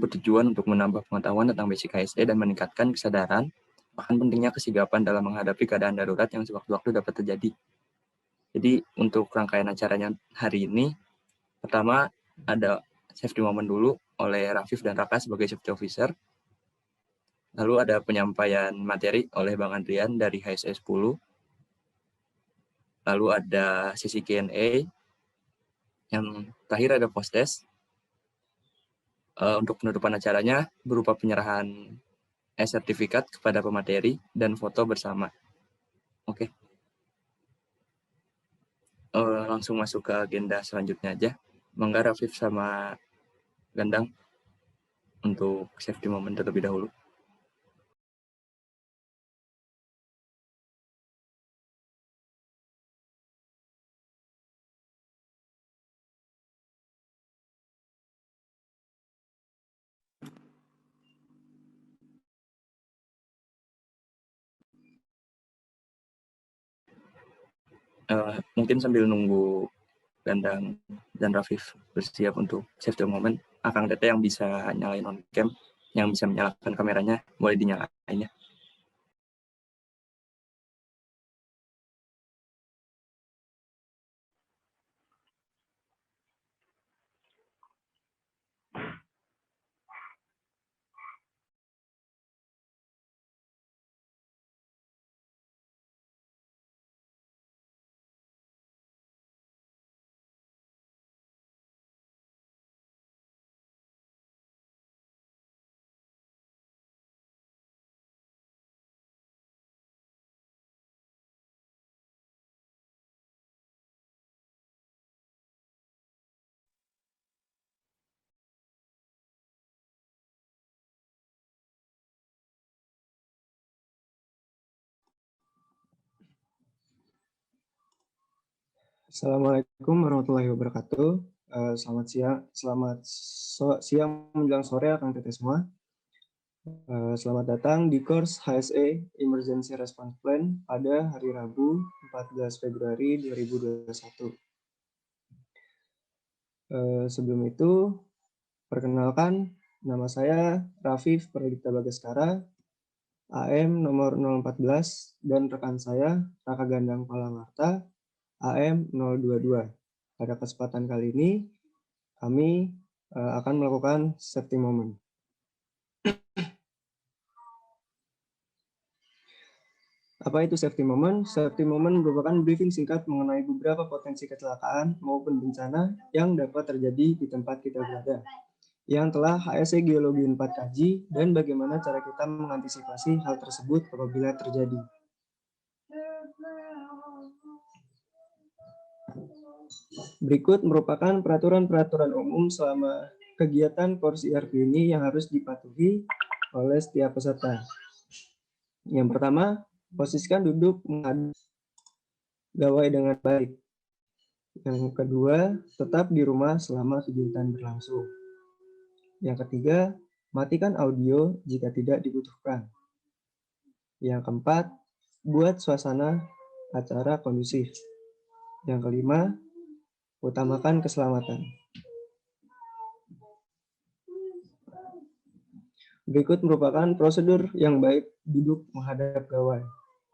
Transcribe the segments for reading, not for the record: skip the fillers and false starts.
bertujuan untuk menambah pengetahuan tentang basic HSE dan meningkatkan kesadaran akan pentingnya kesigapan dalam menghadapi keadaan darurat yang sewaktu-waktu dapat terjadi. Jadi untuk rangkaian acaranya hari ini, pertama ada safety moment dulu oleh Rafif dan Raka sebagai safety officer. Lalu ada penyampaian materi oleh Bang Andrian dari HSE 10. Lalu ada sesi Q&A. Yang terakhir ada post-test. Untuk penutupan acaranya berupa penyerahan sertifikat kepada pemateri dan foto bersama. Oke. Langsung masuk ke agenda selanjutnya aja. Mangga Rafif sama Gandang untuk safety moment terlebih dahulu. Mungkin sambil nunggu Gandang dan Rafif bersiap untuk safety moment, Akang Tete yang bisa nyalain on cam, yang bisa menyalakan kameranya, boleh dinyalain ya. Assalamualaikum warahmatullahi wabarakatuh. Selamat siang menjelang sore Akang Teteh semua. Selamat datang di course HSE Emergency Response Plan pada hari Rabu 14 Februari 2021. Sebelum itu, perkenalkan, nama saya Rafif Pradipta Bagaskara, AM nomor 014, dan rekan saya Raka Gandang Palamarta, AM 022. Pada kesempatan kali ini, kami akan melakukan safety moment. Apa itu safety moment? Safety moment merupakan briefing singkat mengenai beberapa potensi kecelakaan maupun bencana yang dapat terjadi di tempat kita berada, yang telah HSE Geologi 4 kaji, dan bagaimana cara kita mengantisipasi hal tersebut apabila terjadi. Berikut merupakan peraturan-peraturan umum selama kegiatan course ERP ini yang harus dipatuhi oleh setiap peserta. Yang pertama, posisikan duduk menghadap gawai dengan baik. Yang kedua, tetap di rumah selama kegiatan berlangsung. Yang ketiga, matikan audio jika tidak dibutuhkan. Yang keempat, buat suasana acara kondusif. Yang kelima, utamakan keselamatan. Berikut merupakan prosedur yang baik duduk menghadap gawai.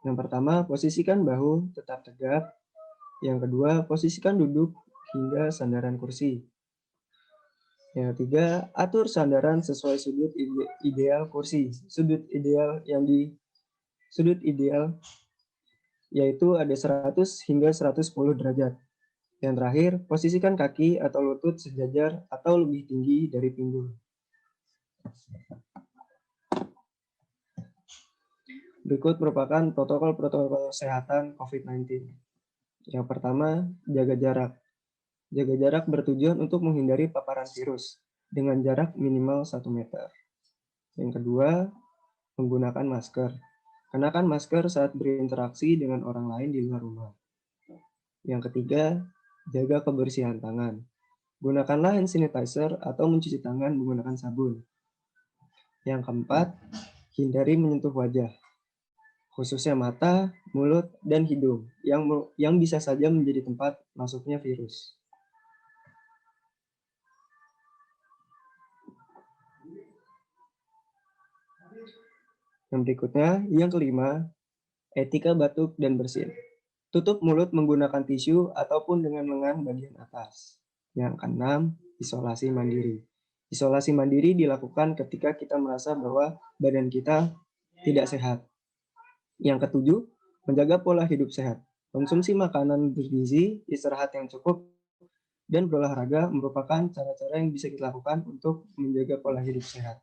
Yang pertama, posisikan bahu tetap tegak. Yang kedua, posisikan duduk hingga sandaran kursi. Yang ketiga, atur sandaran sesuai sudut ideal kursi. Sudut ideal yaitu ada 100 hingga 110 derajat. Yang terakhir, posisikan kaki atau lutut sejajar atau lebih tinggi dari pinggul. Berikut merupakan protokol-protokol kesehatan COVID-19. Yang pertama, jaga jarak. Jaga jarak bertujuan untuk menghindari paparan virus dengan jarak minimal 1 meter. Yang kedua, menggunakan masker. Kenakan masker saat berinteraksi dengan orang lain di luar rumah. Yang ketiga, jaga kebersihan tangan. Gunakanlah hand sanitizer atau mencuci tangan menggunakan sabun. Yang keempat, hindari menyentuh wajah, khususnya mata, mulut, dan hidung, yang bisa saja menjadi tempat masuknya virus. Yang berikutnya, yang kelima, etika batuk dan bersin. Tutup mulut menggunakan tisu ataupun dengan lengan bagian atas. Yang keenam, isolasi mandiri. Isolasi mandiri dilakukan ketika kita merasa bahwa badan kita tidak sehat. Yang ketujuh, menjaga pola hidup sehat. Konsumsi makanan bergizi, istirahat yang cukup, dan berolahraga merupakan cara-cara yang bisa kita lakukan untuk menjaga pola hidup sehat.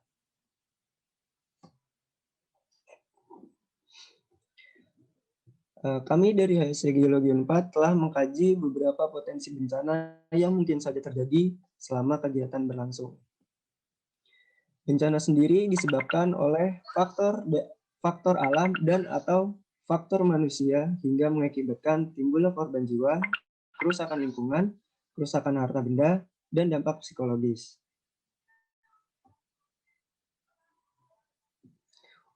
Kami dari HSC Geologi 4 telah mengkaji beberapa potensi bencana yang mungkin saja terjadi selama kegiatan berlangsung. Bencana sendiri disebabkan oleh faktor alam dan atau faktor manusia hingga mengakibatkan timbulnya korban jiwa, kerusakan lingkungan, kerusakan harta benda, dan dampak psikologis.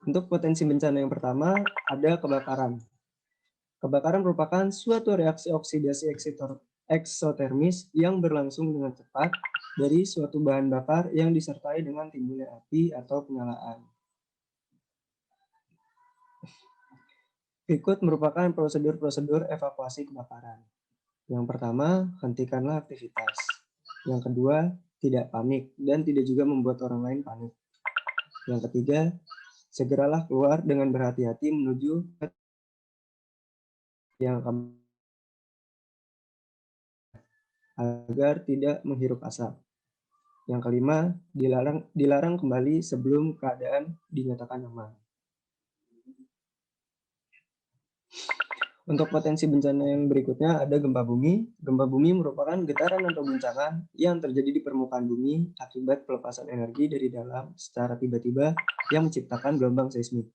Untuk potensi bencana yang pertama, ada kebakaran. Kebakaran merupakan suatu reaksi oksidasi eksotermis yang berlangsung dengan cepat dari suatu bahan bakar yang disertai dengan timbulnya api atau penyalaan. Berikut merupakan prosedur-prosedur evakuasi kebakaran. Yang pertama, hentikanlah aktivitas. Yang kedua, tidak panik dan tidak juga membuat orang lain panik. Yang ketiga, segeralah keluar dengan berhati-hati menuju yang agar tidak menghirup asap. Yang kelima, dilarang kembali sebelum keadaan dinyatakan aman. Untuk potensi bencana yang berikutnya ada gempa bumi. Gempa bumi merupakan getaran atau guncangan yang terjadi di permukaan bumi akibat pelepasan energi dari dalam secara tiba-tiba yang menciptakan gelombang seismik.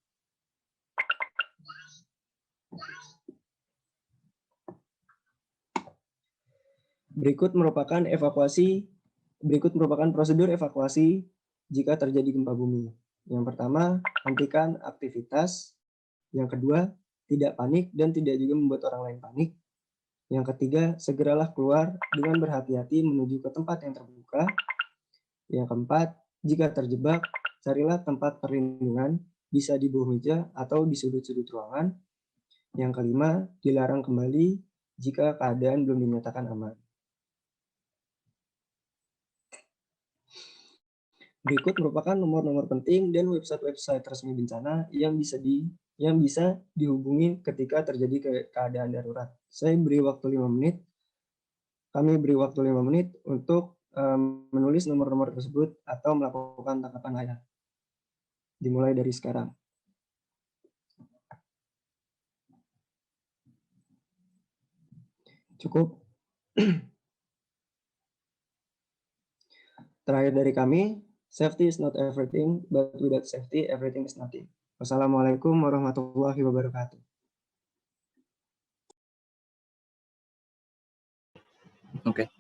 Berikut merupakan prosedur evakuasi jika terjadi gempa bumi. Yang pertama, hentikan aktivitas. Yang kedua, tidak panik dan tidak juga membuat orang lain panik. Yang ketiga, segeralah keluar dengan berhati-hati menuju ke tempat yang terbuka. Yang keempat, jika terjebak, carilah tempat perlindungan, bisa di bawah meja atau di sudut-sudut ruangan. Yang kelima, dilarang kembali jika keadaan belum dinyatakan aman. Berikut merupakan nomor-nomor penting dan website-website resmi bencana yang bisa dihubungi ketika terjadi keadaan darurat. Saya beri waktu 5 menit. Kami beri waktu 5 menit untuk menulis nomor-nomor tersebut atau melakukan tangkapan layar. Dimulai dari sekarang. Cukup. Terakhir dari kami, safety is not everything, but without safety, everything is nothing. Wassalamualaikum warahmatullahi wabarakatuh. Oke,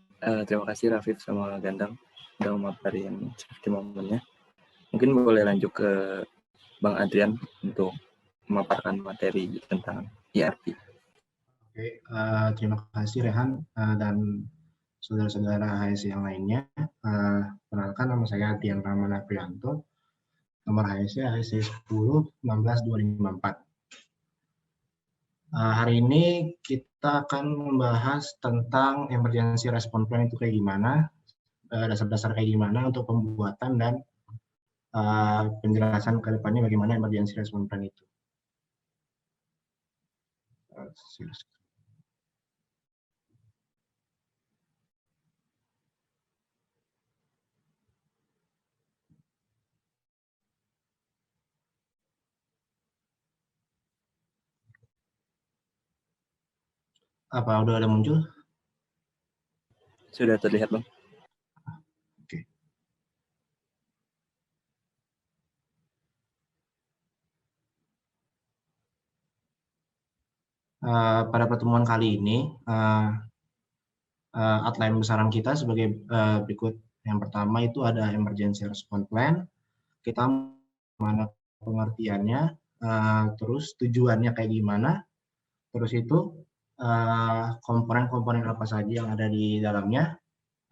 terima kasih Rafif sama Gandang udah memaparin safety momennya. Mungkin boleh lanjut ke Bang Adrian untuk memaparkan materi tentang ERP. Oke, terima kasih Rehan dan saudara-saudara HSC yang lainnya. Perkenalkan, nama saya Adrian Ramana Prianto, nomor HSC 10-19-254. Hari ini kita akan membahas tentang emergency response plan itu kayak gimana, dasar-dasar kayak gimana untuk pembuatan dan penjelasan ke depannya bagaimana emergency response plan itu. Apa udah ada muncul? Sudah terlihat, Bang. Oke. Pada pertemuan kali ini, outline besaran kita sebagai berikut. Yang pertama itu ada emergency response plan. Kita mana pengertiannya, terus tujuannya kayak gimana, terus itu komponen-komponen apa saja yang ada di dalamnya.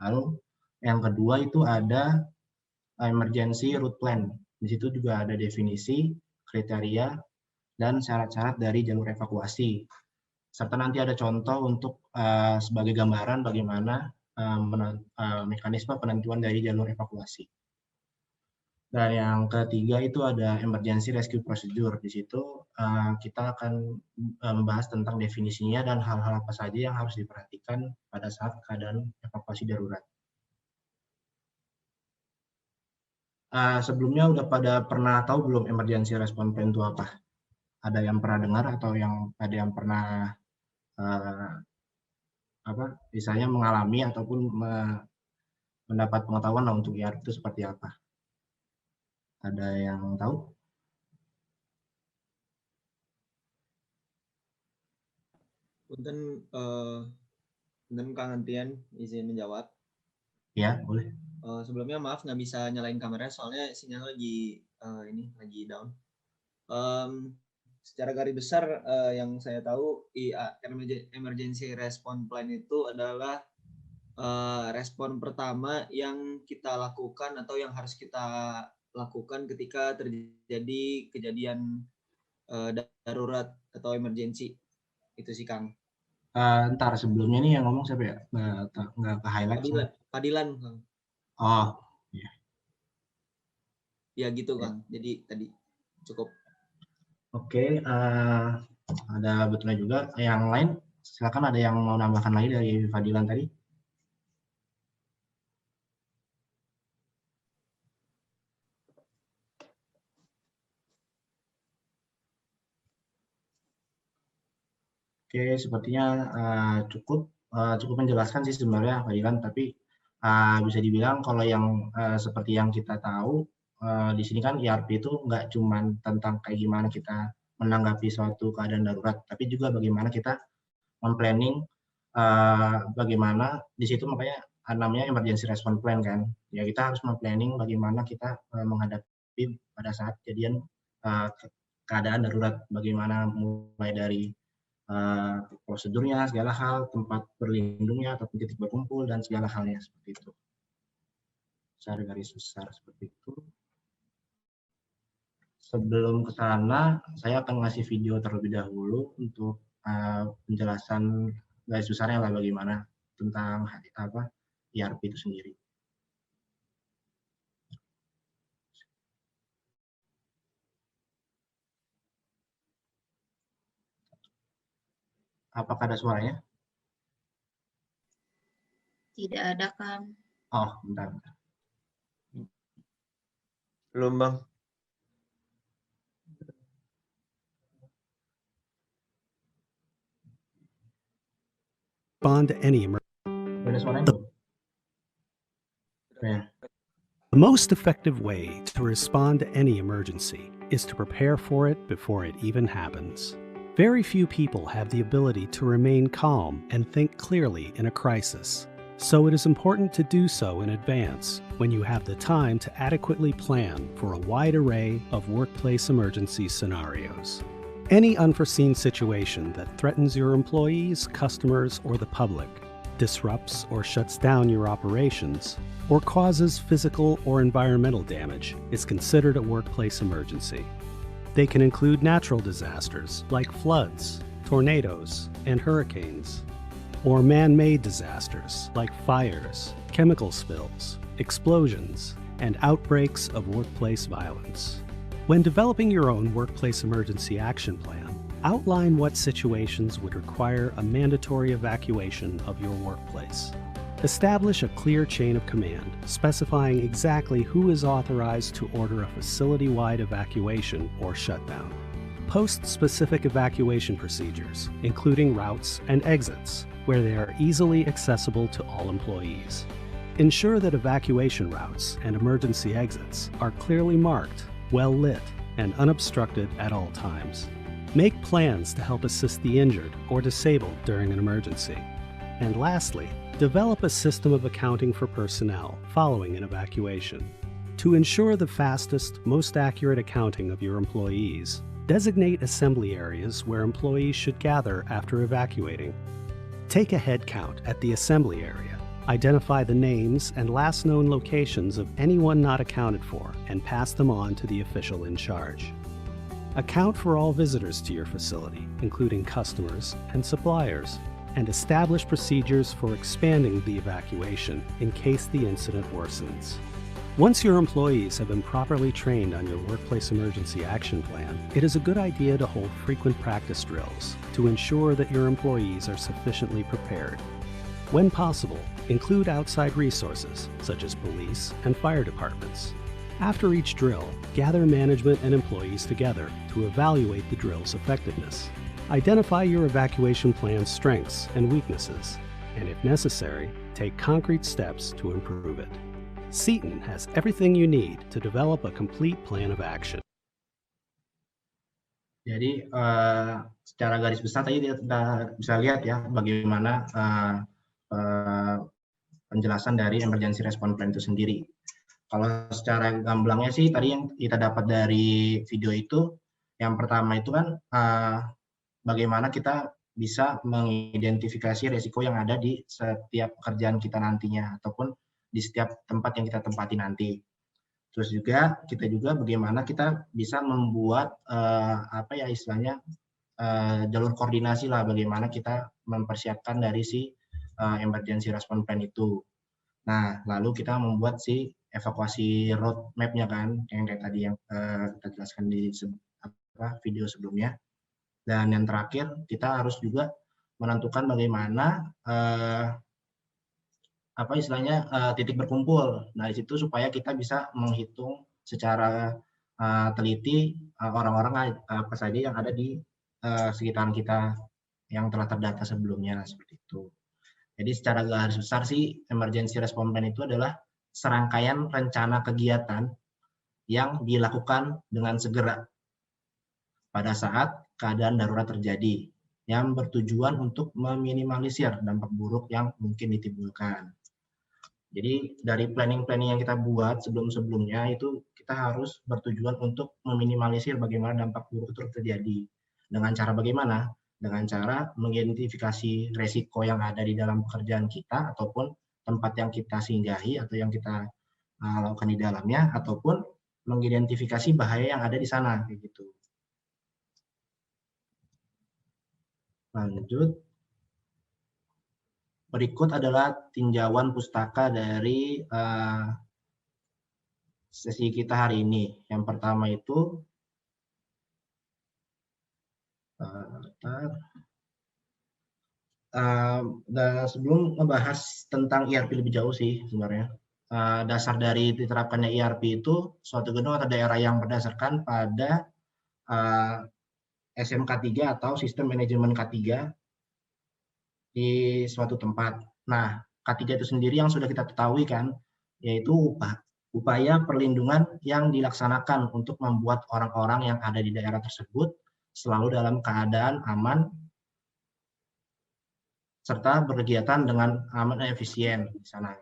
Lalu yang kedua itu ada emergency route plan. Di situ juga ada definisi kriteria, dan syarat-syarat dari jalur evakuasi. Serta nanti ada contoh untuk sebagai gambaran bagaimana mekanisme penentuan dari jalur evakuasi. Dan yang ketiga itu ada emergency rescue procedure. Di situ kita akan membahas tentang definisinya dan hal-hal apa saja yang harus diperhatikan pada saat keadaan evakuasi darurat. Sebelumnya udah pada pernah tahu belum emergency response plan itu apa? Ada yang pernah dengar atau ada yang pernah misalnya mengalami ataupun mendapat pengetahuan lah untuk IARP itu seperti apa? Ada yang tahu? Punten Kang Antian izin menjawab. Ya, boleh. Sebelumnya maaf nggak bisa nyalain kameranya soalnya sinyal lagi down. Secara garis besar yang saya tahu emergency response plan itu adalah respon pertama yang kita lakukan atau yang harus kita lakukan ketika terjadi kejadian darurat atau emergency. Itu sih Kang. Ntar sebelumnya nih yang ngomong siapa ya? Nggak ke highlight. Padilan Kang. Oh, iya. Ya gitu Kang. Jadi tadi cukup. Oke, ada betulnya juga. Yang lain, silakan ada yang mau nambahkan lagi dari Fadilan tadi? Oke, sepertinya cukup menjelaskan sih sebenarnya Fadilan, tapi bisa dibilang kalau yang seperti yang kita tahu, di sini kan IARP itu nggak cuma tentang kayak gimana kita menanggapi suatu keadaan darurat, tapi juga bagaimana kita memplanning bagaimana di situ makanya namanya emergency response plan kan. Ya kita harus memplanning bagaimana kita menghadapi pada saat kejadian keadaan darurat, bagaimana mulai dari prosedurnya, segala hal, tempat berlindungnya, atau titik berkumpul, dan segala halnya seperti itu. Secara garis besar seperti itu. Sebelum ke sana, saya akan ngasih video terlebih dahulu untuk penjelasan garis besarnya lah bagaimana tentang IARP itu sendiri. Apakah ada suaranya? Tidak ada, Kang. Oh, bentar. Belum, Bang. Respond to any Ada suaranya belum? Ya. The most effective way to respond to any emergency is to prepare for it before it even happens. Very few people have the ability to remain calm and think clearly in a crisis, so it is important to do so in advance when you have the time to adequately plan for a wide array of workplace emergency scenarios. Any unforeseen situation that threatens your employees, customers, or the public, disrupts or shuts down your operations, or causes physical or environmental damage is considered a workplace emergency. They can include natural disasters like floods, tornadoes, and hurricanes, or man-made disasters like fires, chemical spills, explosions, and outbreaks of workplace violence. When developing your own workplace emergency action plan, outline what situations would require a mandatory evacuation of your workplace. Establish a clear chain of command, specifying exactly who is authorized to order a facility-wide evacuation or shutdown. Post specific evacuation procedures, including routes and exits, where they are easily accessible to all employees. Ensure that evacuation routes and emergency exits are clearly marked, well lit, and unobstructed at all times. Make plans to help assist the injured or disabled during an emergency. And lastly, develop a system of accounting for personnel following an evacuation. To ensure the fastest, most accurate accounting of your employees, designate assembly areas where employees should gather after evacuating. Take a head count at the assembly area. Identify the names and last known locations of anyone not accounted for and pass them on to the official in charge. Account for all visitors to your facility, including customers and suppliers, and establish procedures for expanding the evacuation in case the incident worsens. Once your employees have been properly trained on your workplace emergency action plan, it is a good idea to hold frequent practice drills to ensure that your employees are sufficiently prepared. When possible, include outside resources, such as police and fire departments. After each drill, gather management and employees together to evaluate the drill's effectiveness. Identify your evacuation plan's strengths and weaknesses, and if necessary, take concrete steps to improve it. Seton has everything you need to develop a complete plan of action. Jadi secara garis besar tadi kita bisa lihat ya bagaimana penjelasan dari emergency response plan itu sendiri. Kalau secara gamblangnya sih tadi yang kita dapat dari video itu, yang pertama itu kan bagaimana kita bisa mengidentifikasi risiko yang ada di setiap pekerjaan kita nantinya ataupun di setiap tempat yang kita tempati nanti. Terus juga kita juga bagaimana kita bisa membuat istilahnya jalur koordinasi lah, bagaimana kita mempersiapkan dari si emergency response plan itu. Nah, lalu kita membuat si evakuasi road map-nya kan, yang kayak tadi yang kita jelaskan di video sebelumnya. Dan yang terakhir kita harus juga menentukan bagaimana titik berkumpul. Nah, di situ supaya kita bisa menghitung secara teliti orang-orang apa saja yang ada di sekitaran kita yang telah terdata sebelumnya, seperti itu. Jadi secara garis besar sih emergency response plan itu adalah serangkaian rencana kegiatan yang dilakukan dengan segera pada saat keadaan darurat terjadi, yang bertujuan untuk meminimalisir dampak buruk yang mungkin ditimbulkan. Jadi dari planning-planning yang kita buat sebelum-sebelumnya itu kita harus bertujuan untuk meminimalisir bagaimana dampak buruk itu terjadi. Dengan cara bagaimana? Dengan cara mengidentifikasi resiko yang ada di dalam pekerjaan kita ataupun tempat yang kita singgahi atau yang kita lakukan di dalamnya, ataupun mengidentifikasi bahaya yang ada di sana, kayak gitu. Lanjut. Berikut adalah tinjauan pustaka dari sesi kita hari ini. Yang pertama itu sebelum membahas tentang ERP lebih jauh sih sebenarnya. Dasar dari diterapkannya ERP itu suatu gedung atau daerah yang berdasarkan pada SMK3 atau Sistem Manajemen K3 di suatu tempat. Nah, K3 itu sendiri yang sudah kita ketahui kan, yaitu upaya perlindungan yang dilaksanakan untuk membuat orang-orang yang ada di daerah tersebut selalu dalam keadaan aman serta berkegiatan dengan aman dan efisien di sana.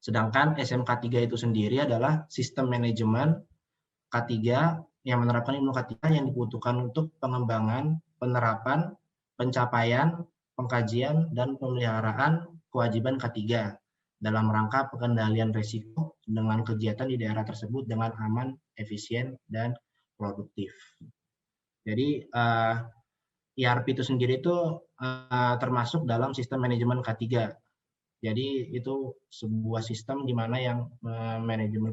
Sedangkan SMK3 itu sendiri adalah sistem manajemen K3 yang menerapkan ilmu K3 yang dibutuhkan untuk pengembangan, penerapan, pencapaian, pengkajian, dan pemeliharaan kewajiban K3 dalam rangka pengendalian risiko dengan kegiatan di daerah tersebut dengan aman, efisien, dan produktif. Jadi ERP itu sendiri itu termasuk dalam sistem manajemen K3. Jadi itu sebuah sistem di mana yang manajemen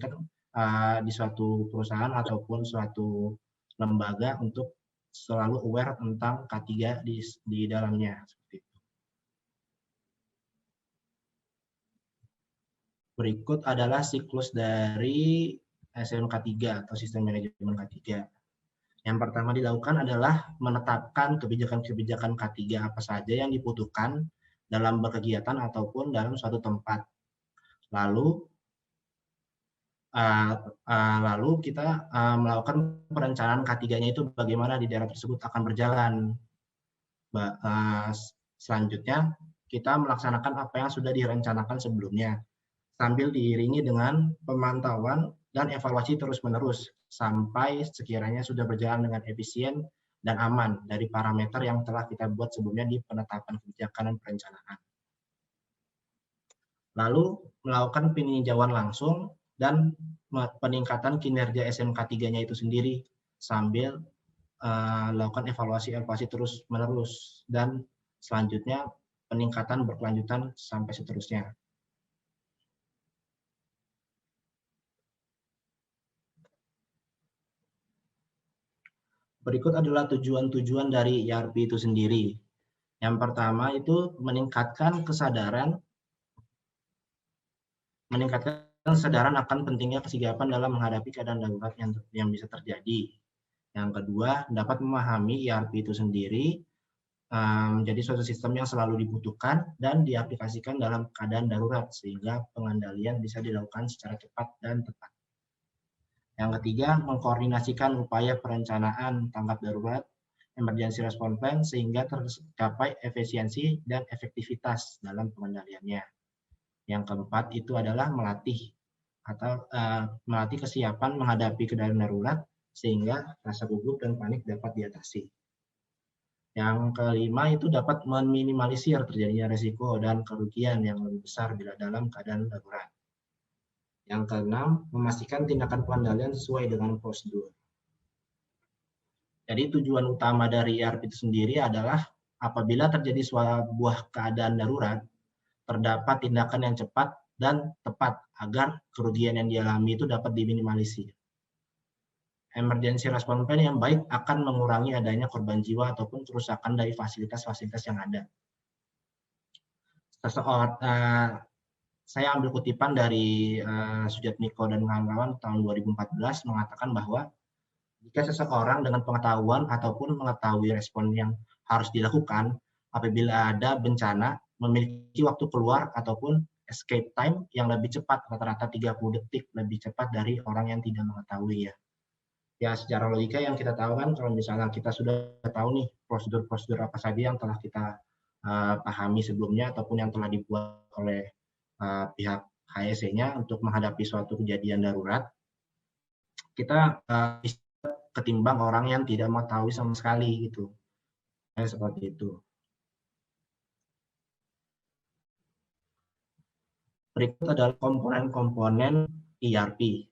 di suatu perusahaan ataupun suatu lembaga untuk selalu aware tentang K3 di dalamnya. Seperti itu. Berikut adalah siklus dari SMK3 atau sistem manajemen K3. Yang pertama dilakukan adalah menetapkan kebijakan-kebijakan K3 apa saja yang dibutuhkan dalam berkegiatan ataupun dalam suatu tempat. Lalu kita melakukan perencanaan K3-nya itu bagaimana di daerah tersebut akan berjalan. Selanjutnya, kita melaksanakan apa yang sudah direncanakan sebelumnya, sambil diiringi dengan pemantauan dan evaluasi terus-menerus, sampai sekiranya sudah berjalan dengan efisien dan aman dari parameter yang telah kita buat sebelumnya di penetapan kebijakan dan perencanaan. Lalu, melakukan peninjauan langsung dan peningkatan kinerja SMK 3-nya itu sendiri sambil lakukan evaluasi terus-menerus, dan selanjutnya peningkatan berkelanjutan sampai seterusnya. Berikut adalah tujuan-tujuan dari ERP itu sendiri. Yang pertama itu meningkatkan kesadaran akan pentingnya kesigapan dalam menghadapi keadaan darurat yang bisa terjadi. Yang kedua, dapat memahami ERP itu sendiri menjadi suatu sistem yang selalu dibutuhkan dan diaplikasikan dalam keadaan darurat, sehingga pengendalian bisa dilakukan secara cepat dan tepat. Yang ketiga, mengkoordinasikan upaya perencanaan tanggap darurat emergency response plan sehingga tercapai efisiensi dan efektivitas dalam pengendaliannya. Yang keempat itu adalah melatih kesiapan menghadapi keadaan darurat sehingga rasa gugup dan panik dapat diatasi. Yang kelima itu dapat meminimalisir terjadinya risiko dan kerugian yang lebih besar bila dalam keadaan darurat. Yang keenam, memastikan tindakan pengendalian sesuai dengan prosedur. Jadi tujuan utama dari ERP itu sendiri adalah apabila terjadi sebuah keadaan darurat, terdapat tindakan yang cepat dan tepat agar kerugian yang dialami itu dapat diminimalisir. Emergency response plan yang baik akan mengurangi adanya korban jiwa ataupun kerusakan dari fasilitas-fasilitas yang ada. Saya ambil kutipan dari Sujatmiko dan kawan-kawan tahun 2014 mengatakan bahwa jika seseorang dengan pengetahuan ataupun mengetahui respon yang harus dilakukan apabila ada bencana memiliki waktu keluar ataupun escape time yang lebih cepat, rata-rata 30 detik lebih cepat dari orang yang tidak mengetahui ya. Ya secara logika yang kita tahu kan kalau misalnya kita sudah tahu nih prosedur-prosedur apa saja yang telah kita pahami sebelumnya ataupun yang telah dibuat oleh pihak HSE-nya untuk menghadapi suatu kejadian darurat, kita ketimbang orang yang tidak mengetahui sama sekali gitu. Seperti itu. Berikut adalah komponen-komponen ERP.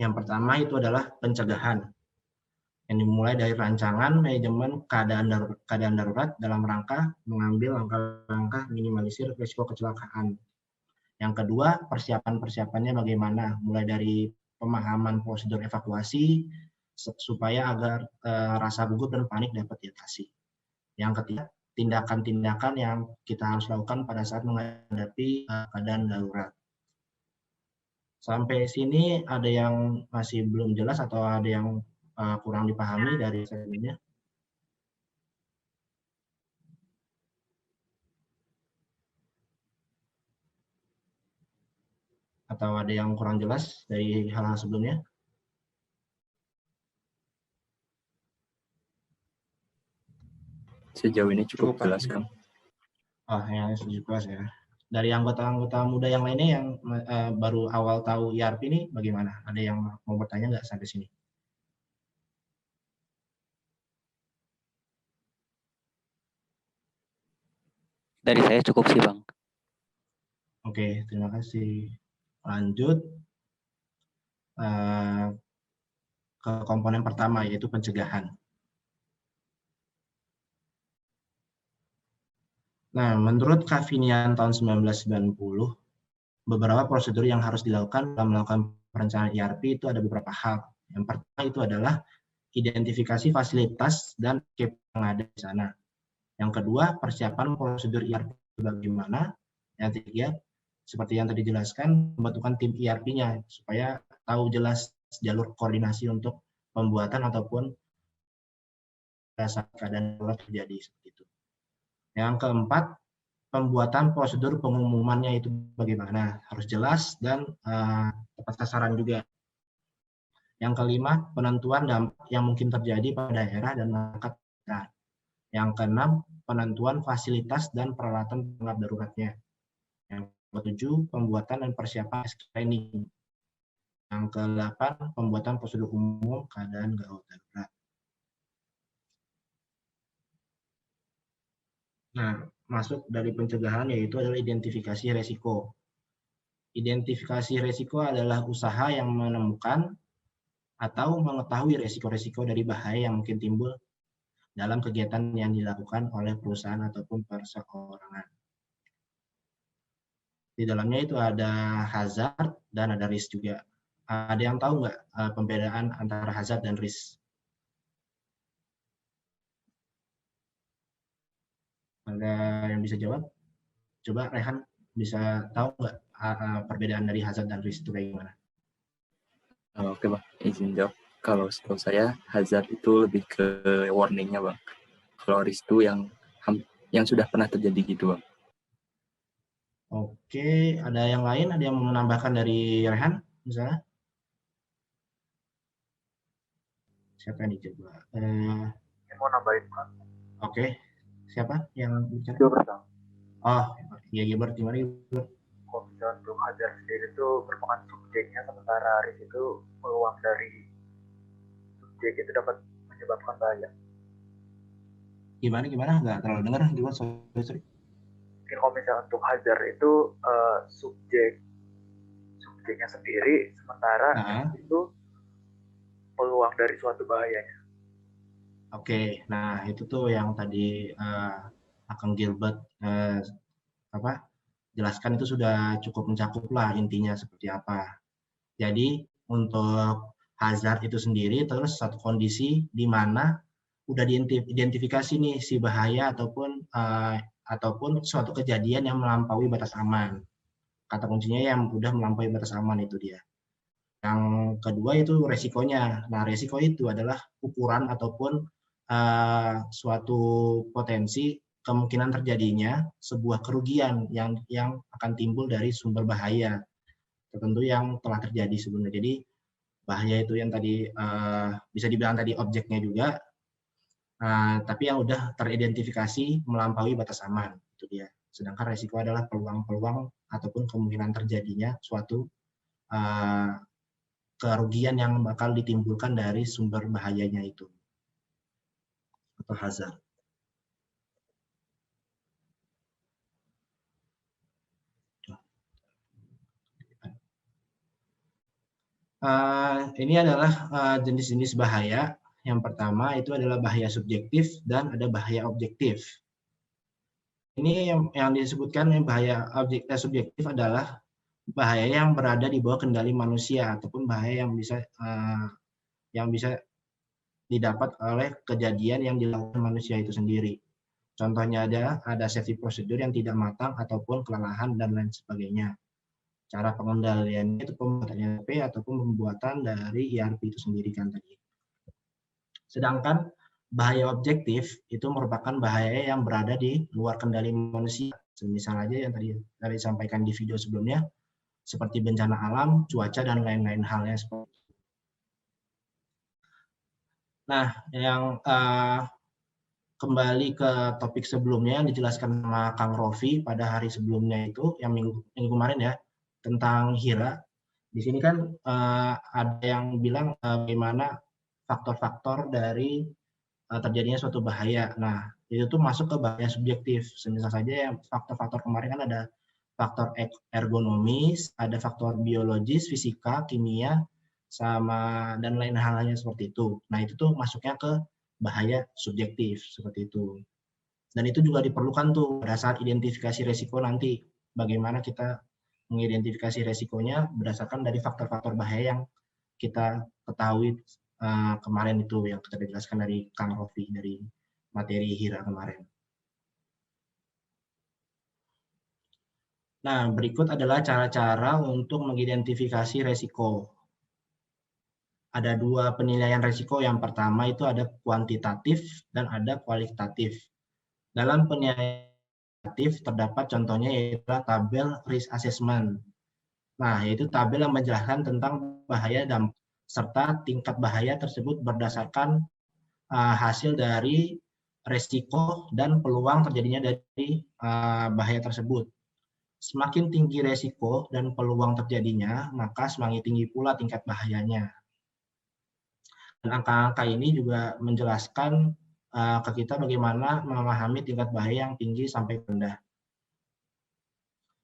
Yang pertama itu adalah pencegahan, yang dimulai dari rancangan manajemen keadaan darurat dalam rangka mengambil langkah-langkah minimalisir risiko kecelakaan. Yang kedua, persiapan-persiapannya bagaimana, mulai dari pemahaman prosedur evakuasi supaya agar rasa gugup dan panik dapat diatasi. Yang ketiga, tindakan-tindakan yang kita harus lakukan pada saat menghadapi keadaan darurat. Sampai sini ada yang masih belum jelas atau ada yang kurang dipahami dari sebelumnya? Atau ada yang kurang jelas dari hal-hal sebelumnya? Sejauh ini cukup jelas, Kang. Oh, yang cukup jelas ya. Dari anggota-anggota muda yang lainnya yang baru awal tahu ERP ini bagaimana? Ada yang mau bertanya nggak sampai sini? Dari saya cukup sih, Bang. Oke, terima kasih. Lanjut ke komponen pertama, yaitu pencegahan. Nah, menurut Kavinian tahun 1990, beberapa prosedur yang harus dilakukan dalam melakukan perencanaan ERP itu ada beberapa hal. Yang pertama itu adalah identifikasi fasilitas dan KPI yang ada di sana. Yang kedua, persiapan prosedur ERP bagaimana. Yang ketiga, seperti yang tadi dijelaskan, membentukkan tim ERP-nya supaya tahu jelas jalur koordinasi untuk pembuatan ataupun saat keadaan darurat terjadi seperti itu. Yang keempat, pembuatan prosedur pengumumannya itu bagaimana, harus jelas dan tepat sasaran juga. Yang kelima, penentuan dampak yang mungkin terjadi pada daerah dan masyarakat. Yang keenam, penentuan fasilitas dan peralatan tanggap daruratnya. Yang ketujuh, pembuatan dan persiapan training. Yang kedelapan, pembuatan prosedur umum keadaan gawat darurat. Nah, masuk dari pencegahan yaitu adalah identifikasi resiko. Identifikasi resiko adalah usaha yang menemukan atau mengetahui resiko-resiko dari bahaya yang mungkin timbul dalam kegiatan yang dilakukan oleh perusahaan ataupun perseorangan. Di dalamnya itu ada hazard dan ada risk juga. Ada yang tahu nggak pembedaan antara hazard dan risk? Ada yang bisa jawab? Coba Rehan bisa tahu nggak perbedaan dari hazard dan risk itu kayak gimana? Oke Bang, izin jawab. Kalau setahu saya hazard itu lebih ke warningnya Bang. Kalau risk itu yang sudah pernah terjadi gitu Bang. Oke, ada yang lain? Ada yang mau menambahkan dari Rehan misalnya? Siapa yang dicoba? Mau nambahin Pak. Oke, siapa yang bicara? Gilbert Bang. Oh, iya Gilbert, gimana Gilbert? Kalau misalnya untuk hazard sendiri itu merupakan subjeknya, sementara risk itu peluang dari subjek itu dapat menyebabkan bahaya. Gimana? Nggak terlalu dengar Gilbert, sorry. Mungkin kalau misalnya untuk hazard itu subjeknya sendiri, sementara itu peluang dari suatu bahayanya. Oke, nah itu tuh yang tadi Akang Gilbert jelaskan itu sudah cukup mencakup lah intinya seperti apa. Jadi untuk hazard itu sendiri terus satu kondisi di mana udah diidentifikasi nih si bahaya ataupun suatu kejadian yang melampaui batas aman. Kata kuncinya yang udah melampaui batas aman itu dia. Yang kedua itu resikonya. Nah, resiko itu adalah ukuran ataupun suatu potensi kemungkinan terjadinya sebuah kerugian yang akan timbul dari sumber bahaya tertentu yang telah terjadi sebelumnya. Jadi bahaya itu yang tadi bisa dibilang tadi objeknya juga, tapi yang udah teridentifikasi melampaui batas aman itu dia. Sedangkan resiko adalah peluang-peluang ataupun kemungkinan terjadinya suatu kerugian yang bakal ditimbulkan dari sumber bahayanya itu atau hazard. Ini adalah jenis-jenis bahaya. Yang pertama itu adalah bahaya subjektif dan ada bahaya objektif. Ini yang disebutkan bahaya subjektif adalah bahaya yang berada di bawah kendali manusia ataupun bahaya yang bisa didapat oleh kejadian yang dilakukan manusia itu sendiri. Contohnya ada safety prosedur yang tidak matang ataupun kelelahan dan lain sebagainya. Cara pengendaliannya itu pembuatan ERP ataupun pembuatan dari ERP itu sendiri kan tadi. Sedangkan bahaya objektif itu merupakan bahaya yang berada di luar kendali manusia. Misal aja yang tadi disampaikan di video sebelumnya, seperti bencana alam, cuaca, dan lain-lain halnya seperti itu. Nah, yang kembali ke topik sebelumnya yang dijelaskan sama Kang Rofi pada hari sebelumnya itu, yang minggu kemarin ya, tentang HIRA. Di sini kan ada yang bilang bagaimana faktor-faktor dari terjadinya suatu bahaya. Nah, itu tuh masuk ke bahaya subjektif. Semisal saja yang faktor-faktor kemarin kan ada faktor ergonomis, ada faktor biologis, fisika, kimia, sama dan lain halnya seperti itu. Nah, itu tuh masuknya ke bahaya subjektif seperti itu. Dan itu juga diperlukan tuh pada saat identifikasi resiko nanti. Bagaimana kita mengidentifikasi resikonya berdasarkan dari faktor-faktor bahaya yang kita ketahui kemarin itu yang kita jelaskan dari Kang Rofi dari materi HIRA kemarin. Nah, berikut adalah cara-cara untuk mengidentifikasi resiko. Ada dua penilaian resiko. Yang pertama itu ada kuantitatif dan ada kualitatif. Dalam penilaian terdapat contohnya yaitu tabel risk assessment. Nah, yaitu tabel yang menjelaskan tentang bahaya dampak serta tingkat bahaya tersebut berdasarkan hasil dari resiko dan peluang terjadinya dari bahaya tersebut. Semakin tinggi resiko dan peluang terjadinya, maka semakin tinggi pula tingkat bahayanya. Dan angka-angka ini juga menjelaskan ke kita bagaimana memahami tingkat bahaya yang tinggi sampai rendah.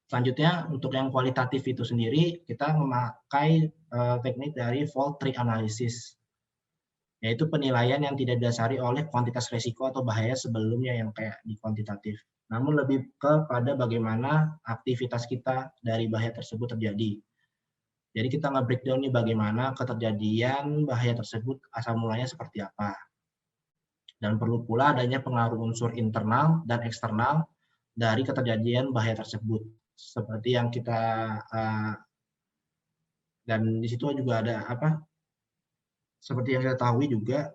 Selanjutnya untuk yang kualitatif itu sendiri kita memakai teknik dari fault tree analysis, yaitu penilaian yang tidak didasari oleh kuantitas resiko atau bahaya sebelumnya yang kayak di kuantitatif, namun lebih kepada bagaimana aktivitas kita dari bahaya tersebut terjadi. Jadi kita nge-breakdown nih bagaimana keterjadian bahaya tersebut asal mulanya seperti apa. Dan perlu pula adanya pengaruh unsur internal dan eksternal dari keterjadian bahaya tersebut. Seperti yang kita dan di situ juga ada apa? Seperti yang kita tahu juga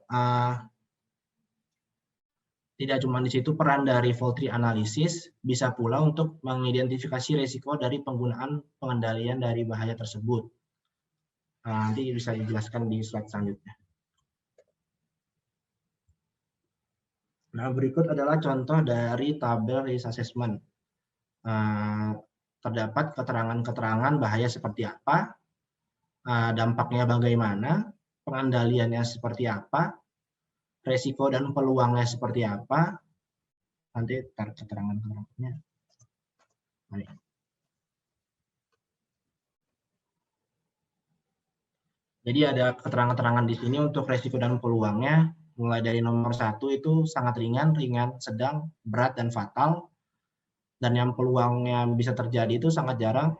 tidak cuma di situ peran dari fault tree analysis, bisa pula untuk mengidentifikasi risiko dari penggunaan pengendalian dari bahaya tersebut. Nanti bisa dijelaskan di slide selanjutnya. Nah, berikut adalah contoh dari tabel risk assessment. Terdapat keterangan-keterangan bahaya seperti apa, dampaknya bagaimana, pengendaliannya seperti apa, resiko dan peluangnya seperti apa. Nanti keterangan-keterangannya. Jadi ada keterangan-keterangan di sini untuk resiko dan peluangnya. Mulai dari nomor 1 itu sangat ringan, sedang, berat, dan fatal. Dan yang peluangnya bisa terjadi itu sangat jarang,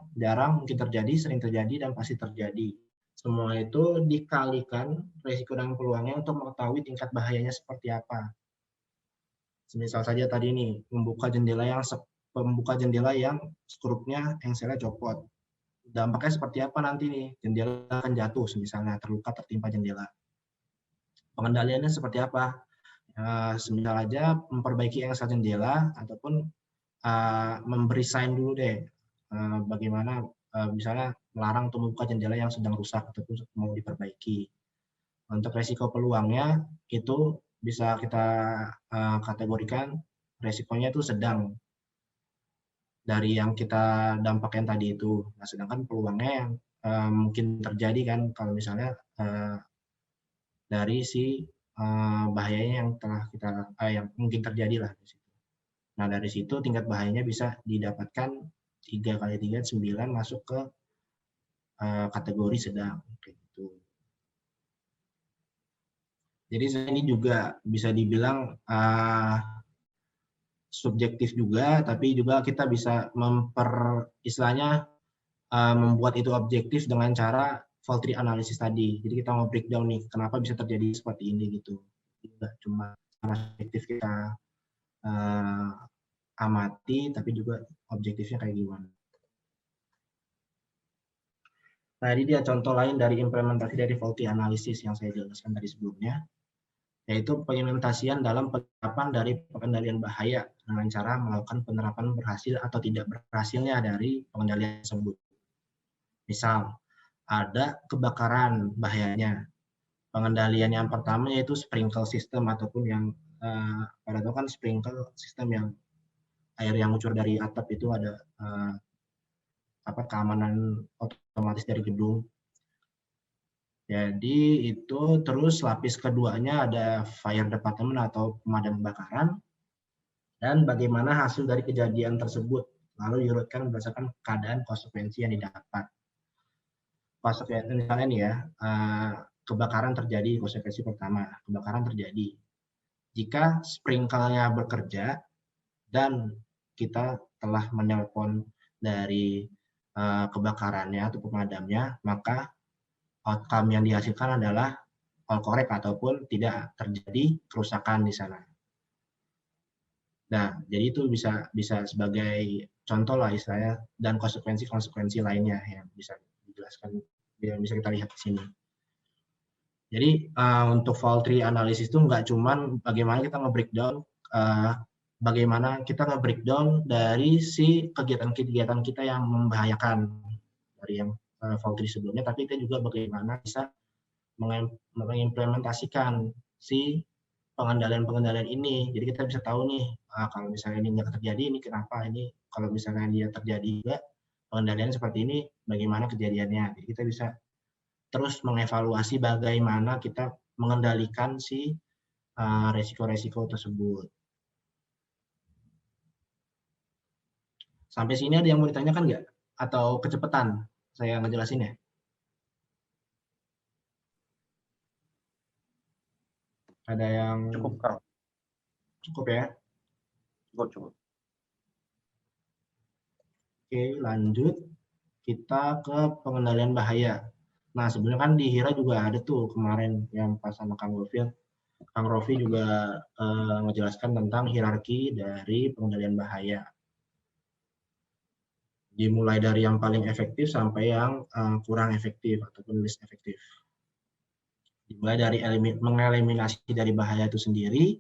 mungkin terjadi, sering terjadi, dan pasti terjadi. Semua itu dikalikan risiko dan peluangnya untuk mengetahui tingkat bahayanya seperti apa. Misal saja tadi nih, membuka jendela yang skrupnya engselnya copot. Dampaknya seperti apa nanti nih? Jendela akan jatuh, misalnya terluka tertimpa jendela. Pengendaliannya seperti apa? Semisal aja memperbaiki engsel jendela ataupun memberi sign dulu deh, bagaimana misalnya melarang untuk membuka jendela yang sedang rusak ataupun mau diperbaiki. Untuk resiko peluangnya itu bisa kita kategorikan resikonya itu sedang dari yang kita dampak yang tadi itu. Nah, sedangkan peluangnya yang mungkin terjadi kan kalau misalnya dari si bahayanya yang telah kita yang mungkin terjadi lah di situ. Nah, dari situ tingkat bahayanya bisa didapatkan 3 kali 3 9 masuk ke kategori sedang kayak gitu. Jadi ini juga bisa dibilang subjektif juga, tapi juga kita bisa istilahnya membuat itu objektif dengan cara fault tree analysis tadi. Jadi kita mau breakdown nih, kenapa bisa terjadi seperti ini gitu. Tidak cuma subjektif kita amati, tapi juga objektifnya kayak gimana. Nah, ini dia contoh lain dari implementasi dari fault tree analysis yang saya jelaskan tadi sebelumnya, yaitu pengimplementasian dalam penerapan dari pengendalian bahaya dengan cara melakukan penerapan berhasil atau tidak berhasilnya dari pengendalian tersebut. Misal, ada kebakaran bahayanya. Pengendalian yang pertama yaitu sprinkle system ataupun yang pada tahu kan sprinkle system yang air yang ngucur dari atap itu ada keamanan otomatis dari gedung. Jadi itu terus lapis keduanya ada fire department atau pemadam kebakaran dan bagaimana hasil dari kejadian tersebut lalu diurutkan berdasarkan keadaan konsekuensi yang didapat. Konsekuensi misalnya nih ya, kebakaran terjadi, konsekuensi pertama, kebakaran terjadi. Jika sprinkle-nya bekerja dan kita telah menelpon dari kebakarannya atau pemadamnya, maka outcome yang dihasilkan adalah all correct ataupun tidak terjadi kerusakan di sana. Nah, jadi itu bisa sebagai contoh lah istilahnya dan konsekuensi lainnya yang bisa dijelaskan, yang bisa kita lihat di sini. Jadi untuk fault tree analysis itu nggak cuman bagaimana kita nge-breakdown, bagaimana kita nge-breakdown dari si kegiatan-kegiatan kita yang membahayakan dari yang fault tree sebelumnya, tapi kita juga bagaimana bisa mengimplementasikan si pengendalian ini. Jadi kita bisa tahu nih, kalau misalnya ini nggak terjadi, ini kenapa, ini kalau misalnya dia terjadi juga, pengendalian seperti ini, bagaimana kejadiannya. Jadi kita bisa terus mengevaluasi bagaimana kita mengendalikan si resiko-resiko tersebut. Sampai sini ada yang mau ditanyakan nggak? Atau kecepatan saya ngejelasinnya? Ada yang Cukup, Kang. cukup ya? Cukup. Oke, lanjut. Kita ke pengendalian bahaya. Nah, sebenarnya kan di HIRA juga ada tuh kemarin yang pas sama Kang Rofi. Kang Rofi juga menjelaskan tentang hierarki dari pengendalian bahaya. Dimulai dari yang paling efektif sampai yang kurang efektif ataupun least efektif. Dimulai dari mengeliminasi dari bahaya itu sendiri.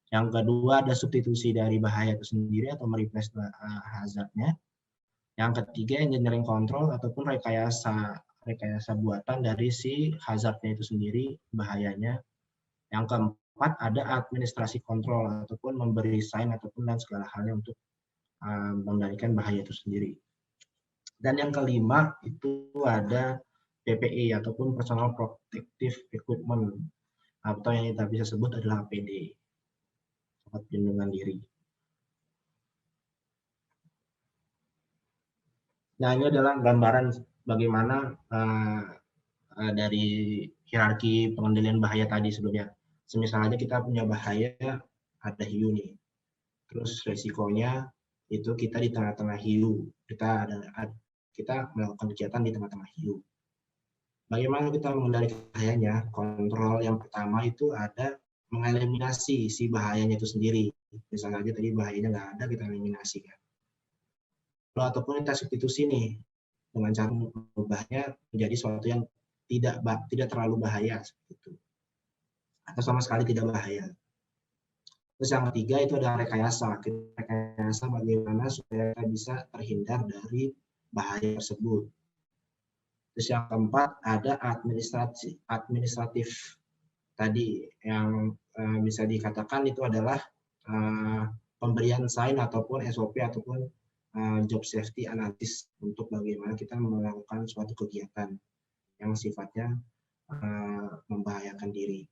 Yang kedua ada substitusi dari bahaya itu sendiri atau mereplace hazardnya. Yang ketiga engineering control ataupun rekayasa buatan dari si hazardnya itu sendiri, bahayanya. Yang keempat ada administrasi kontrol ataupun memberi sign ataupun dan segala halnya untuk mengendalikan bahaya itu sendiri. Dan yang kelima itu ada PPE ataupun personal protective equipment atau yang kita bisa sebut adalah APD, alat pelindungan diri. Nah, ini adalah gambaran bagaimana dari hierarki pengendalian bahaya tadi sebelumnya. Semisal aja kita punya bahaya, ada hiu nih. Terus resikonya itu kita di tengah-tengah hiu. Kita melakukan kegiatan di tengah-tengah hiu. Bagaimana kita mengendalikan bahayanya? Kontrol yang pertama itu ada mengeliminasi si bahayanya itu sendiri. Misalnya aja tadi bahayanya nggak ada, kita eliminasi kan. Ataupun kita substitusi nih dengan cara mengubahnya menjadi sesuatu yang tidak terlalu bahaya seperti itu, atau sama sekali tidak bahaya. Terus yang ketiga itu ada rekayasa. Rekayasa bagaimana supaya kita bisa terhindar dari bahaya tersebut. Terus yang keempat ada administratif tadi yang bisa dikatakan itu adalah pemberian sign ataupun SOP ataupun job safety analysis untuk bagaimana kita melakukan suatu kegiatan yang sifatnya membahayakan diri.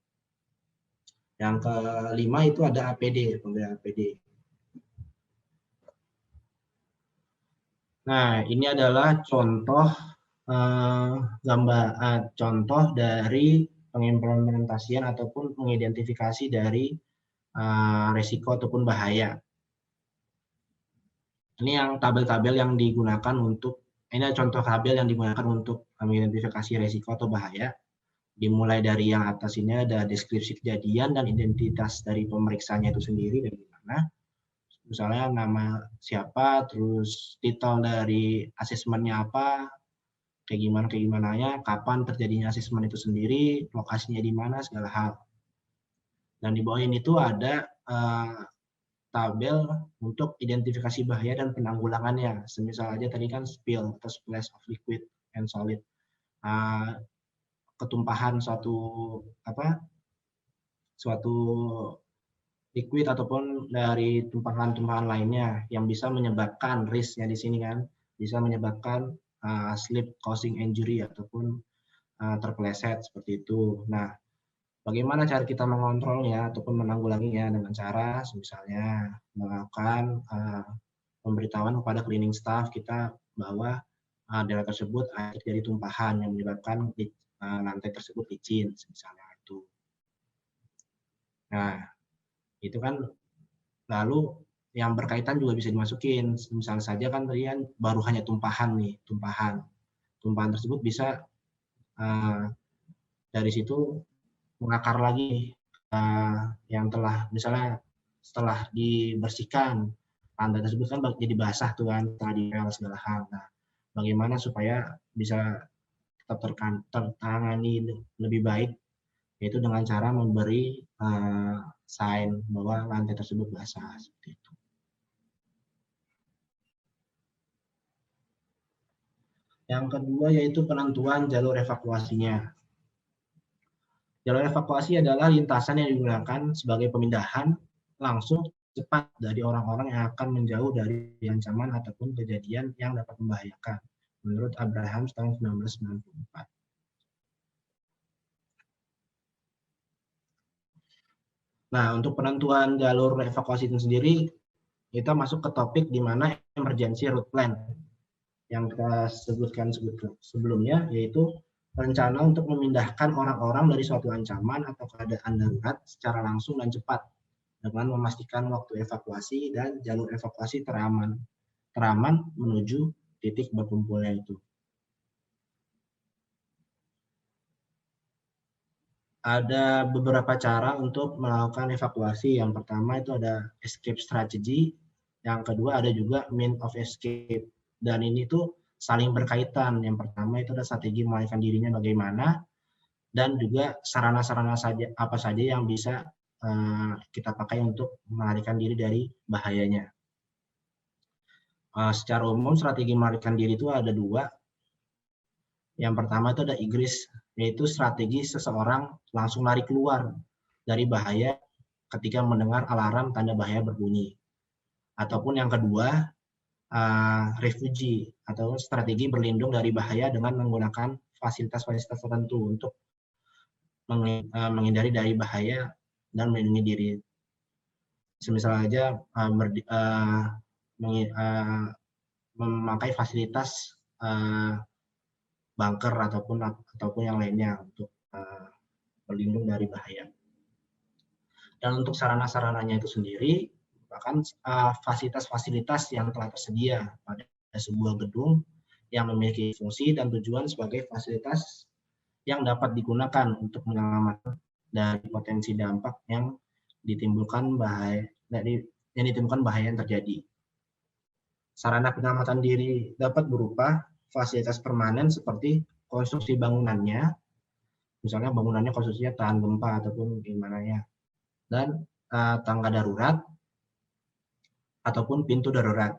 Yang kelima itu ada APD, pemberian APD. Nah, ini adalah contoh contoh dari pengimplementasian ataupun mengidentifikasi dari resiko ataupun bahaya. Ini yang tabel-tabel yang digunakan untuk, ini contoh tabel yang digunakan untuk mengidentifikasi resiko atau bahaya. Dimulai dari yang atas ini ada deskripsi kejadian dan identitas dari pemeriksanya itu sendiri dari mana. Misalnya nama siapa, terus titel dari asesmennya apa, kayak gimana, kapan terjadinya asesmen itu sendiri, lokasinya di mana, segala hal. Dan di bawah ini tuh ada tabel untuk identifikasi bahaya dan penanggulangannya. Semisal aja tadi kan spill atau splash of liquid and solid. Ketumpahan suatu liquid ataupun dari tumpahan-tumpahan lainnya yang bisa menyebabkan risknya di sini kan, bisa menyebabkan slip causing injury ataupun terpeleset seperti itu. Nah, bagaimana cara kita mengontrolnya ataupun menanggulanginya dengan cara misalnya melakukan pemberitahuan kepada cleaning staff kita bahwa daerah tersebut terjadi tumpahan yang menyebabkan lantai tersebut licin, misalnya itu. Nah, itu kan lalu yang berkaitan juga bisa dimasukin. Misalnya saja kan tadi kan baru hanya tumpahan nih, tumpahan tersebut bisa dari situ mengakar lagi yang telah misalnya setelah dibersihkan lantai tersebut kan jadi basah tuh kan, setelah dipel segala hal. Nah, bagaimana supaya bisa tetap tertangani lebih baik, yaitu dengan cara memberi sign bahwa lantai tersebut basah seperti itu. Yang kedua yaitu penentuan jalur evakuasinya. Jalur evakuasi adalah lintasan yang digunakan sebagai pemindahan langsung cepat dari orang-orang yang akan menjauh dari ancaman ataupun kejadian yang dapat membahayakan, menurut Abraham tahun 1994. Nah, untuk penentuan jalur evakuasi itu sendiri, Kita masuk ke topik di mana emergency route plan yang kita sebutkan sebelumnya, yaitu rencana untuk memindahkan orang-orang dari suatu ancaman atau keadaan darurat secara langsung dan cepat dengan memastikan waktu evakuasi dan jalur evakuasi teraman menuju titik berkumpulnya itu. Ada beberapa cara untuk melakukan evakuasi. Yang pertama itu ada escape strategy, yang kedua ada juga means of escape. Dan ini tuh saling berkaitan. Yang pertama itu ada strategi melarikan dirinya bagaimana, dan juga sarana-sarana apa saja yang bisa kita pakai untuk melarikan diri dari bahayanya. Secara umum strategi melarikan diri itu ada dua. Yang pertama itu ada egress, yaitu strategi seseorang langsung lari keluar dari bahaya ketika mendengar alarm tanda bahaya berbunyi. Ataupun yang kedua, refugee, atau strategi berlindung dari bahaya dengan menggunakan fasilitas-fasilitas tertentu untuk menghindari dari bahaya dan melindungi diri. Semisal aja memakai fasilitas bunker ataupun yang lainnya untuk berlindung dari bahaya. Dan untuk sarana-sarananya itu sendiri bahkan fasilitas-fasilitas yang telah tersedia pada sebuah gedung yang memiliki fungsi dan tujuan sebagai fasilitas yang dapat digunakan untuk menyelamatkan dari potensi dampak yang ditimbulkan bahaya yang terjadi. Sarana penyelamatan diri dapat berupa fasilitas permanen seperti konstruksi bangunannya, misalnya bangunannya konstruksinya tahan gempa ataupun gimana ya, dan tangga darurat ataupun pintu darurat,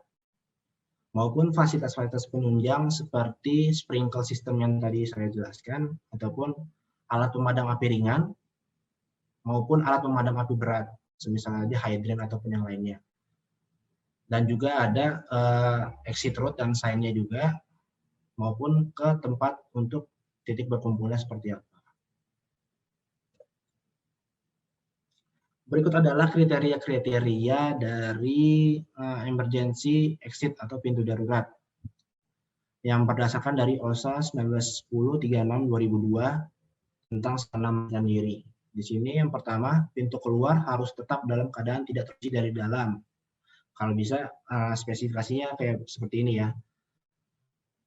maupun fasilitas-fasilitas penunjang seperti sprinkle system yang tadi saya jelaskan, ataupun alat pemadam api ringan maupun alat pemadam api berat, misalnya hydrant ataupun yang lainnya. Dan juga ada exit route dan sign-nya juga, maupun ke tempat untuk titik berkumpulnya seperti apa. Berikut adalah kriteria-kriteria dari emergency exit atau pintu darurat yang berdasarkan dari OSHA 1910-36/2002 tentang sarana melarikan diri. Di sini yang pertama, pintu keluar harus tetap dalam keadaan tidak terkunci dari dalam. Kalau bisa spesifikasinya kayak seperti ini ya.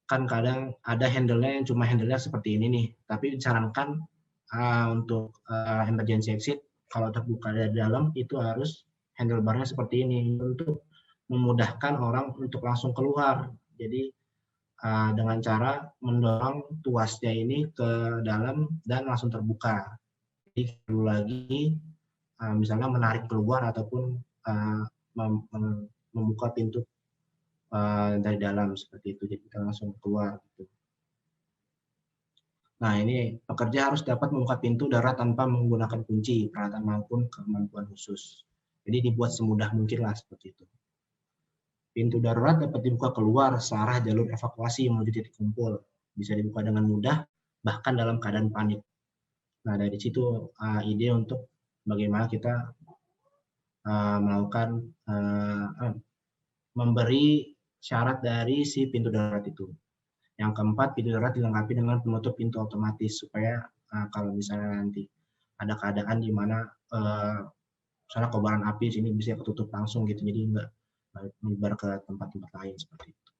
Kan kadang ada handle-nya yang cuma handle-nya seperti ini nih, tapi disarankan untuk emergency exit kalau terbuka dari dalam itu harus handlebar-nya seperti ini untuk memudahkan orang untuk langsung keluar. Jadi dengan cara mendorong tuasnya ini ke dalam dan langsung terbuka. Jadi perlu lagi misalnya menarik keluar ataupun membuka pintu dari dalam seperti itu, jadi kita langsung keluar gitu. Nah, ini pekerja harus dapat membuka pintu darurat tanpa menggunakan kunci, peralatan maupun kemampuan khusus. Jadi dibuat semudah mungkin lah seperti itu. Pintu darurat dapat dibuka keluar searah jalur evakuasi menuju titik kumpul. Bisa dibuka dengan mudah, bahkan dalam keadaan panik. Nah, dari situ ide untuk bagaimana kita melakukan memberi syarat dari si pintu darurat itu. Yang keempat, pintu darurat dilengkapi dengan penutup pintu otomatis supaya kalau misalnya nanti ada keadaan di mana misalnya kobaran api sini bisa ketutup langsung gitu, jadi nggak menyebar ke tempat-tempat lain seperti itu.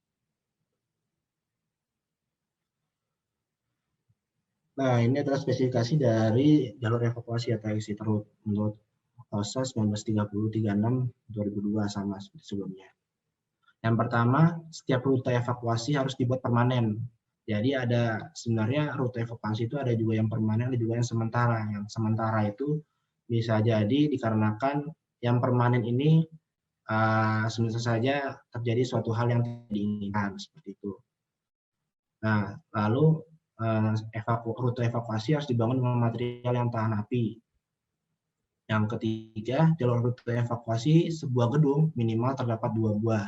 Nah, ini adalah spesifikasi dari jalur evakuasi atau exit route menurut OSHA 1930-36/2002 sama seperti sebelumnya. Yang pertama, setiap rute evakuasi harus dibuat permanen. Jadi ada sebenarnya rute evakuasi itu ada juga yang permanen, ada juga yang sementara. Yang sementara itu bisa jadi dikarenakan yang permanen ini semisal saja terjadi suatu hal yang tidak diinginkan seperti itu. Nah, lalu rute evakuasi harus dibangun dengan material yang tahan api. Yang ketiga, jalur rute evakuasi sebuah gedung minimal terdapat 2 buah.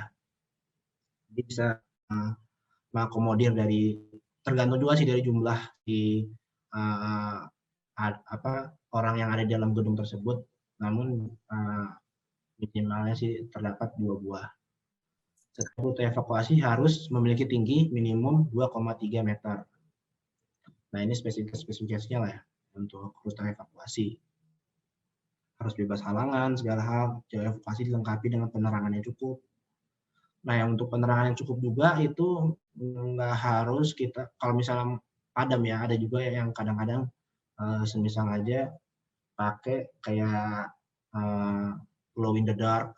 Jadi bisa mengakomodir dari, tergantung juga sih dari jumlah di orang yang ada di dalam gedung tersebut. Namun Minimalnya sih terdapat 2 buah. Setiap rute evakuasi harus memiliki tinggi minimum 2,3 meter. Nah, ini spesifikasinya lah ya untuk rute evakuasi. Harus bebas halangan, segala hal. Jalur evakuasi dilengkapi dengan penerangan yang cukup. Nah, yang untuk penerangan yang cukup juga itu nggak harus kita, kalau misalnya padam ya, ada juga yang kadang-kadang semisal aja pakai kayak glow in the dark,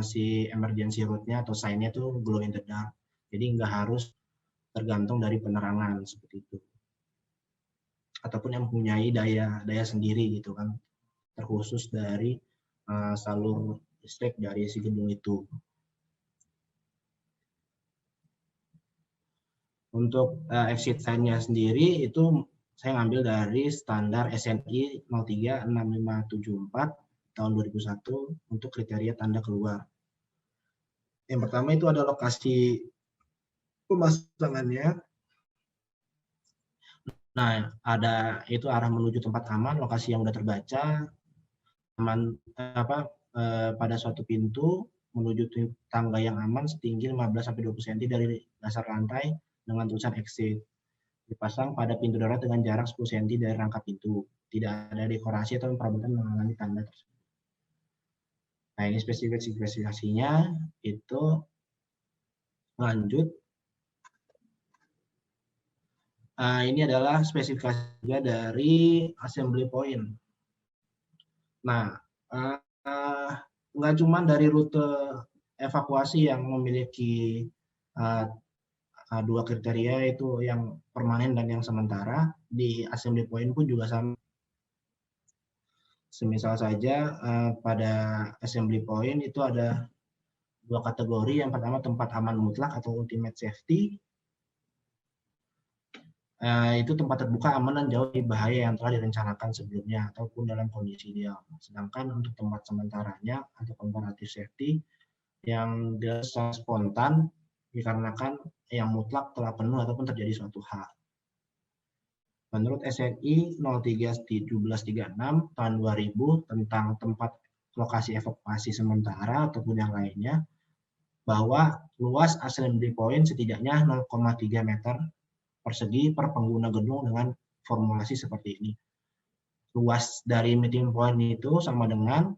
si emergency route-nya atau sign-nya tuh glow in the dark. Jadi nggak harus tergantung dari penerangan seperti itu. Ataupun yang mempunyai daya sendiri gitu kan, terkhusus dari salur listrik dari si gedung itu. Untuk exit sign-nya sendiri itu saya ngambil dari standar SNI 036574 tahun 2001 untuk kriteria tanda keluar. Yang pertama itu ada lokasi pemasangannya. Nah, ada itu arah menuju tempat aman, lokasi yang sudah terbaca, aman pada suatu pintu menuju tangga yang aman setinggi 15-20 cm dari dasar lantai dengan tulisan exit. Dipasang pada pintu darurat dengan jarak 10 cm dari rangka pintu. Tidak ada dekorasi atau perabotan mengalami tanda tersebut. Nah, ini spesifikasinya itu lanjut. Ini adalah spesifikasi dari assembly point. Nah, nggak cuma dari rute evakuasi yang memiliki 2 kriteria itu yang permanen dan yang sementara, di assembly point pun juga sama. Semisal saja pada assembly point itu ada 2 kategori. Yang pertama tempat aman mutlak atau ultimate safety. Itu tempat terbuka, aman dan jauh dari bahaya yang telah direncanakan sebelumnya ataupun dalam kondisi ideal. Sedangkan untuk tempat sementaranya atau comparative safety yang spontan dikarenakan yang mutlak telah penuh ataupun terjadi suatu hal. Menurut SNI 031736 tahun 2000 tentang tempat lokasi evakuasi sementara ataupun yang lainnya, bahwa luas assembly point setidaknya 0,3 meter persegi per pengguna gedung dengan formulasi seperti ini. Luas dari meeting point itu sama dengan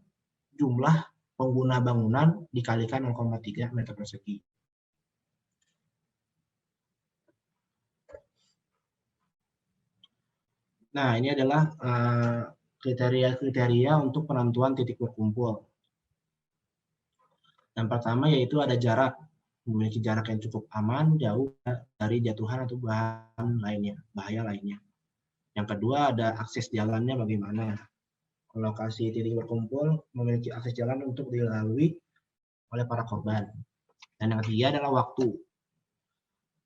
jumlah pengguna bangunan dikalikan 0,3 meter persegi. Nah, ini adalah kriteria-kriteria untuk penentuan titik berkumpul. Yang pertama yaitu ada jarak, memiliki jarak yang cukup aman, jauh dari jatuhan atau bahaya lainnya. Yang kedua ada akses jalannya bagaimana. Lokasi titik berkumpul memiliki akses jalan untuk dilalui oleh para korban. Dan yang ketiga adalah waktu.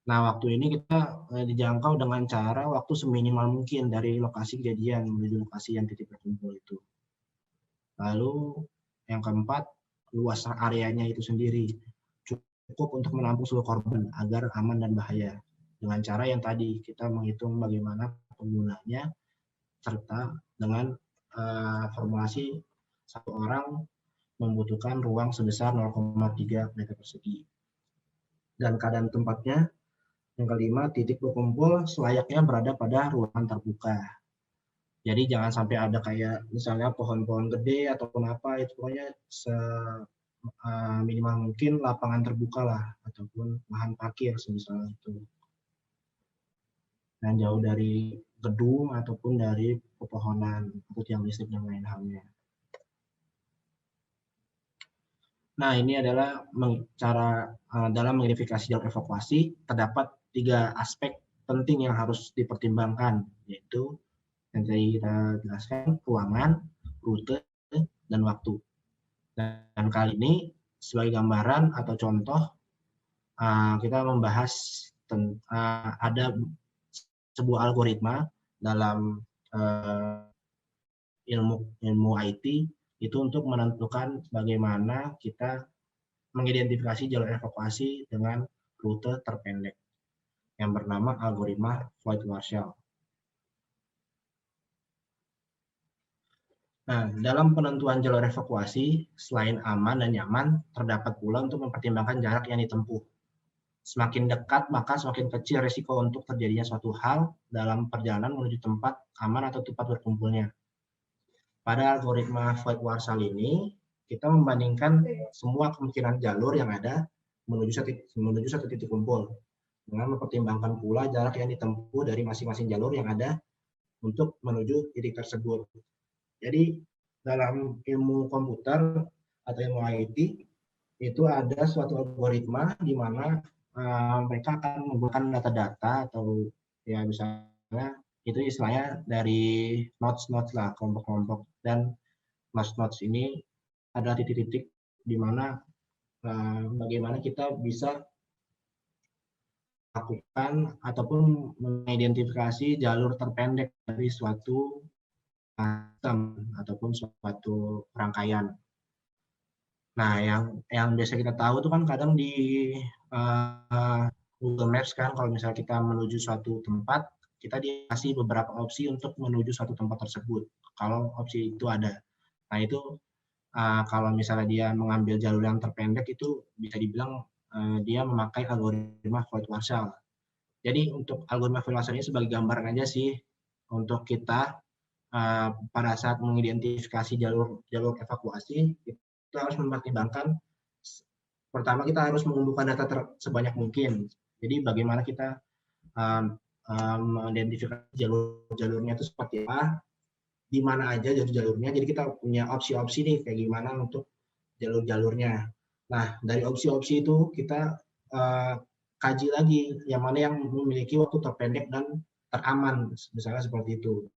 Nah, waktu ini kita dijangkau dengan cara waktu seminimal mungkin dari lokasi kejadian menuju lokasi yang titik berkumpul itu. Lalu yang keempat, luas areanya itu sendiri cukup untuk menampung seluruh korban agar aman dan bahaya. Dengan cara yang tadi kita menghitung bagaimana penggunanya serta dengan formulasi satu orang membutuhkan ruang sebesar 0,3 meter persegi. Dan keadaan tempatnya, yang kelima, titik berkumpul selayaknya berada pada ruangan terbuka. Jadi jangan sampai ada kayak misalnya pohon-pohon gede ataupun apa, itu pokoknya minimal mungkin lapangan terbuka lah, ataupun lahan parkir misalnya itu. Dan jauh dari gedung ataupun dari pepohonan atau tiang listrik dan lain halnya. Nah, ini adalah cara dalam mengidentifikasi jalur evakuasi terdapat 3 aspek penting yang harus dipertimbangkan, yaitu yang tadi kita jelaskan, ruangan, rute, dan waktu. Dan kali ini sebagai gambaran atau contoh kita membahas ada sebuah algoritma dalam ilmu IT itu untuk menentukan bagaimana kita mengidentifikasi jalur evakuasi dengan rute terpendek yang bernama algoritma Floyd-Warshall. Nah, dalam penentuan jalur evakuasi, selain aman dan nyaman, terdapat pula untuk mempertimbangkan jarak yang ditempuh. Semakin dekat, maka semakin kecil risiko untuk terjadinya suatu hal dalam perjalanan menuju tempat aman atau tempat berkumpulnya. Pada algoritma Voigt-Warshall ini, kita membandingkan semua kemungkinan jalur yang ada menuju satu titik kumpul, dengan mempertimbangkan pula jarak yang ditempuh dari masing-masing jalur yang ada untuk menuju titik tersebut. Jadi dalam ilmu komputer atau ilmu IT itu ada suatu algoritma di mana mereka akan menggunakan data-data atau ya misalnya itu istilahnya dari nodes lah, kelompok-kelompok, dan nodes ini ada titik-titik di mana bagaimana kita bisa lakukan ataupun mengidentifikasi jalur terpendek dari suatu sistem ataupun suatu rangkaian. Nah, yang biasa kita tahu itu kan kadang di Google Maps kan, kalau misalnya kita menuju suatu tempat, kita dikasih beberapa opsi untuk menuju suatu tempat tersebut. Kalau opsi itu ada. Nah, itu kalau misalnya dia mengambil jalur yang terpendek itu bisa dibilang dia memakai algoritma Voigt-Warshall. Jadi untuk algoritma Voigt-Warshall ini sebagai gambaran aja sih untuk kita pada saat mengidentifikasi jalur evakuasi, kita harus mempertimbangkan, pertama kita harus mengumpulkan data sebanyak mungkin. Jadi bagaimana kita mengidentifikasi jalurnya itu seperti apa, di mana aja jalurnya. Jadi kita punya opsi-opsi nih kayak gimana untuk jalurnya. Nah, dari opsi-opsi itu kita kaji lagi yang mana yang memiliki waktu terpendek dan teraman, misalnya seperti itu.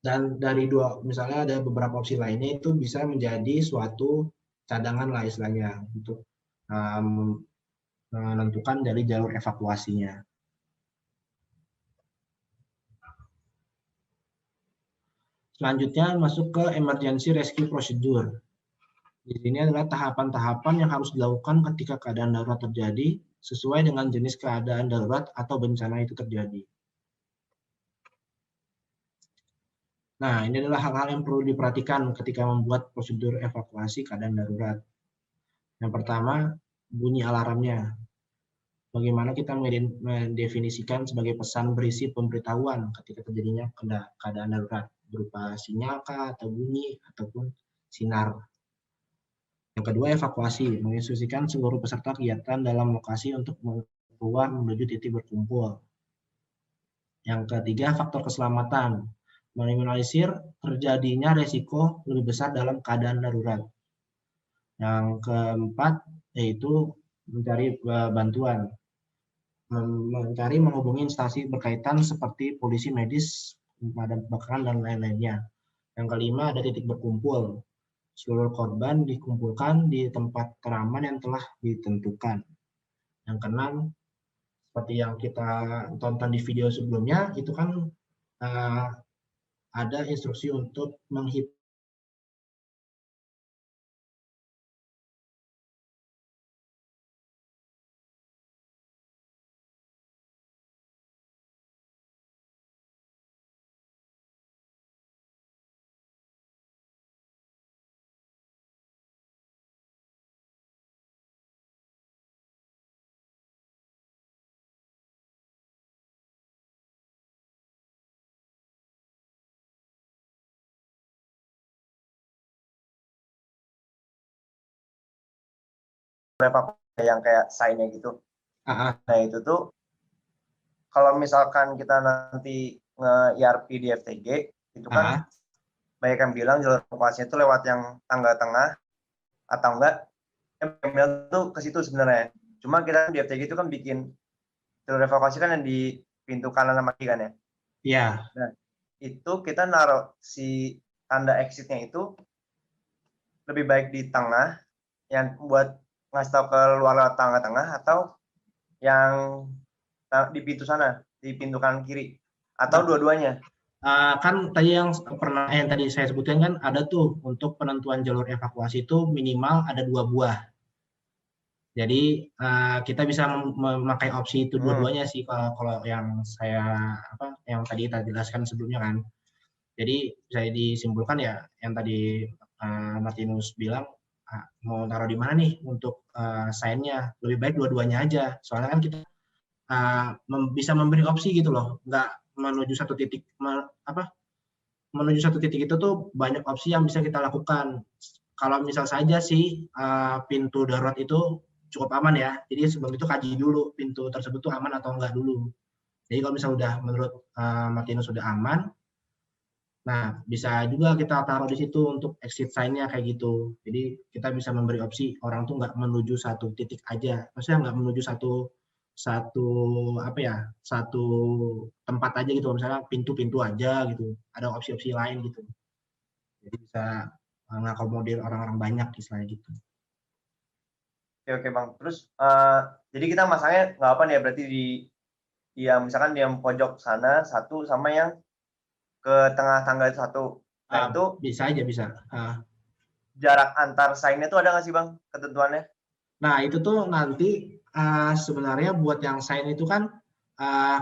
Dan dari misalnya ada beberapa opsi lainnya itu bisa menjadi suatu cadangan lah istilahnya untuk menentukan dari jalur evakuasinya. Selanjutnya masuk ke emergency rescue procedure. Di sini adalah tahapan-tahapan yang harus dilakukan ketika keadaan darurat terjadi sesuai dengan jenis keadaan darurat atau bencana itu terjadi. Nah, ini adalah hal-hal yang perlu diperhatikan ketika membuat prosedur evakuasi keadaan darurat. Yang pertama, bunyi alarmnya. Bagaimana kita mendefinisikan sebagai pesan berisi pemberitahuan ketika terjadinya keadaan darurat, berupa sinyal kah, atau bunyi, ataupun sinar. Yang kedua, evakuasi, menginstruksikan seluruh peserta kegiatan dalam lokasi untuk keluar menuju titik berkumpul. Yang ketiga, faktor keselamatan, meminimalisir terjadinya resiko lebih besar dalam keadaan darurat. Yang keempat, yaitu mencari bantuan, menghubungi instansi berkaitan seperti polisi, medis, pemadam kebakaran, dan lain-lainnya. Yang kelima, ada titik berkumpul. Seluruh korban dikumpulkan di tempat teraman yang telah ditentukan. Yang keenam, seperti yang kita tonton di video sebelumnya, itu kan ada instruksi untuk menghitung yang kayak sign-nya gitu. Nah, itu tuh kalau misalkan kita nanti nge-IRP di FTG, itu kan banyak yang bilang jalur evakuasinya itu lewat yang tangga tengah atau enggak, yang tuh ke situ sebenarnya. Cuma kita di FTG itu kan bikin jalur evakuasi kan yang di pintu kanan sama kiri kan ya? Iya. Nah, itu kita naruh si tanda exit-nya itu lebih baik di tengah, yang buat ngasih tahu ke luar lewat tangga tengah, atau yang di pintu sana, di pintu kanan kiri, atau dua-duanya? Kan tadi yang tadi saya sebutkan kan ada tuh untuk penentuan jalur evakuasi itu minimal ada 2 buah. Jadi kita bisa memakai opsi itu dua-duanya sih kalau yang saya yang tadi kita jelaskan sebelumnya kan. Jadi bisa disimpulkan ya yang tadi Martinus bilang, mau taruh di mana nih untuk sign-nya, lebih baik dua-duanya aja. Soalnya kan kita bisa memberi opsi gitu loh, nggak menuju satu titik menuju satu titik itu tuh banyak opsi yang bisa kita lakukan. Kalau misal saja sih pintu darurat itu cukup aman ya, jadi sebelum itu kaji dulu pintu tersebut tuh aman atau enggak dulu. Jadi kalau misal udah menurut Martinus sudah aman, nah bisa juga kita taruh di situ untuk exit sign-nya kayak gitu. Jadi kita bisa memberi opsi orang tuh nggak menuju satu titik aja, maksudnya nggak menuju satu tempat aja gitu, misalnya pintu-pintu aja gitu, ada opsi-opsi lain gitu. Jadi bisa mengakomodir orang-orang banyak istilahnya gitu. Oke Bang. Terus jadi kita masangnya nggak apa nih ya, berarti di yang misalkan di yang pojok sana satu sama yang ke tengah tangga itu satu. Nah itu bisa aja bisa. Jarak antar sign-nya itu ada nggak sih Bang ketentuannya? Nah itu tuh nanti sebenarnya buat yang sign itu kan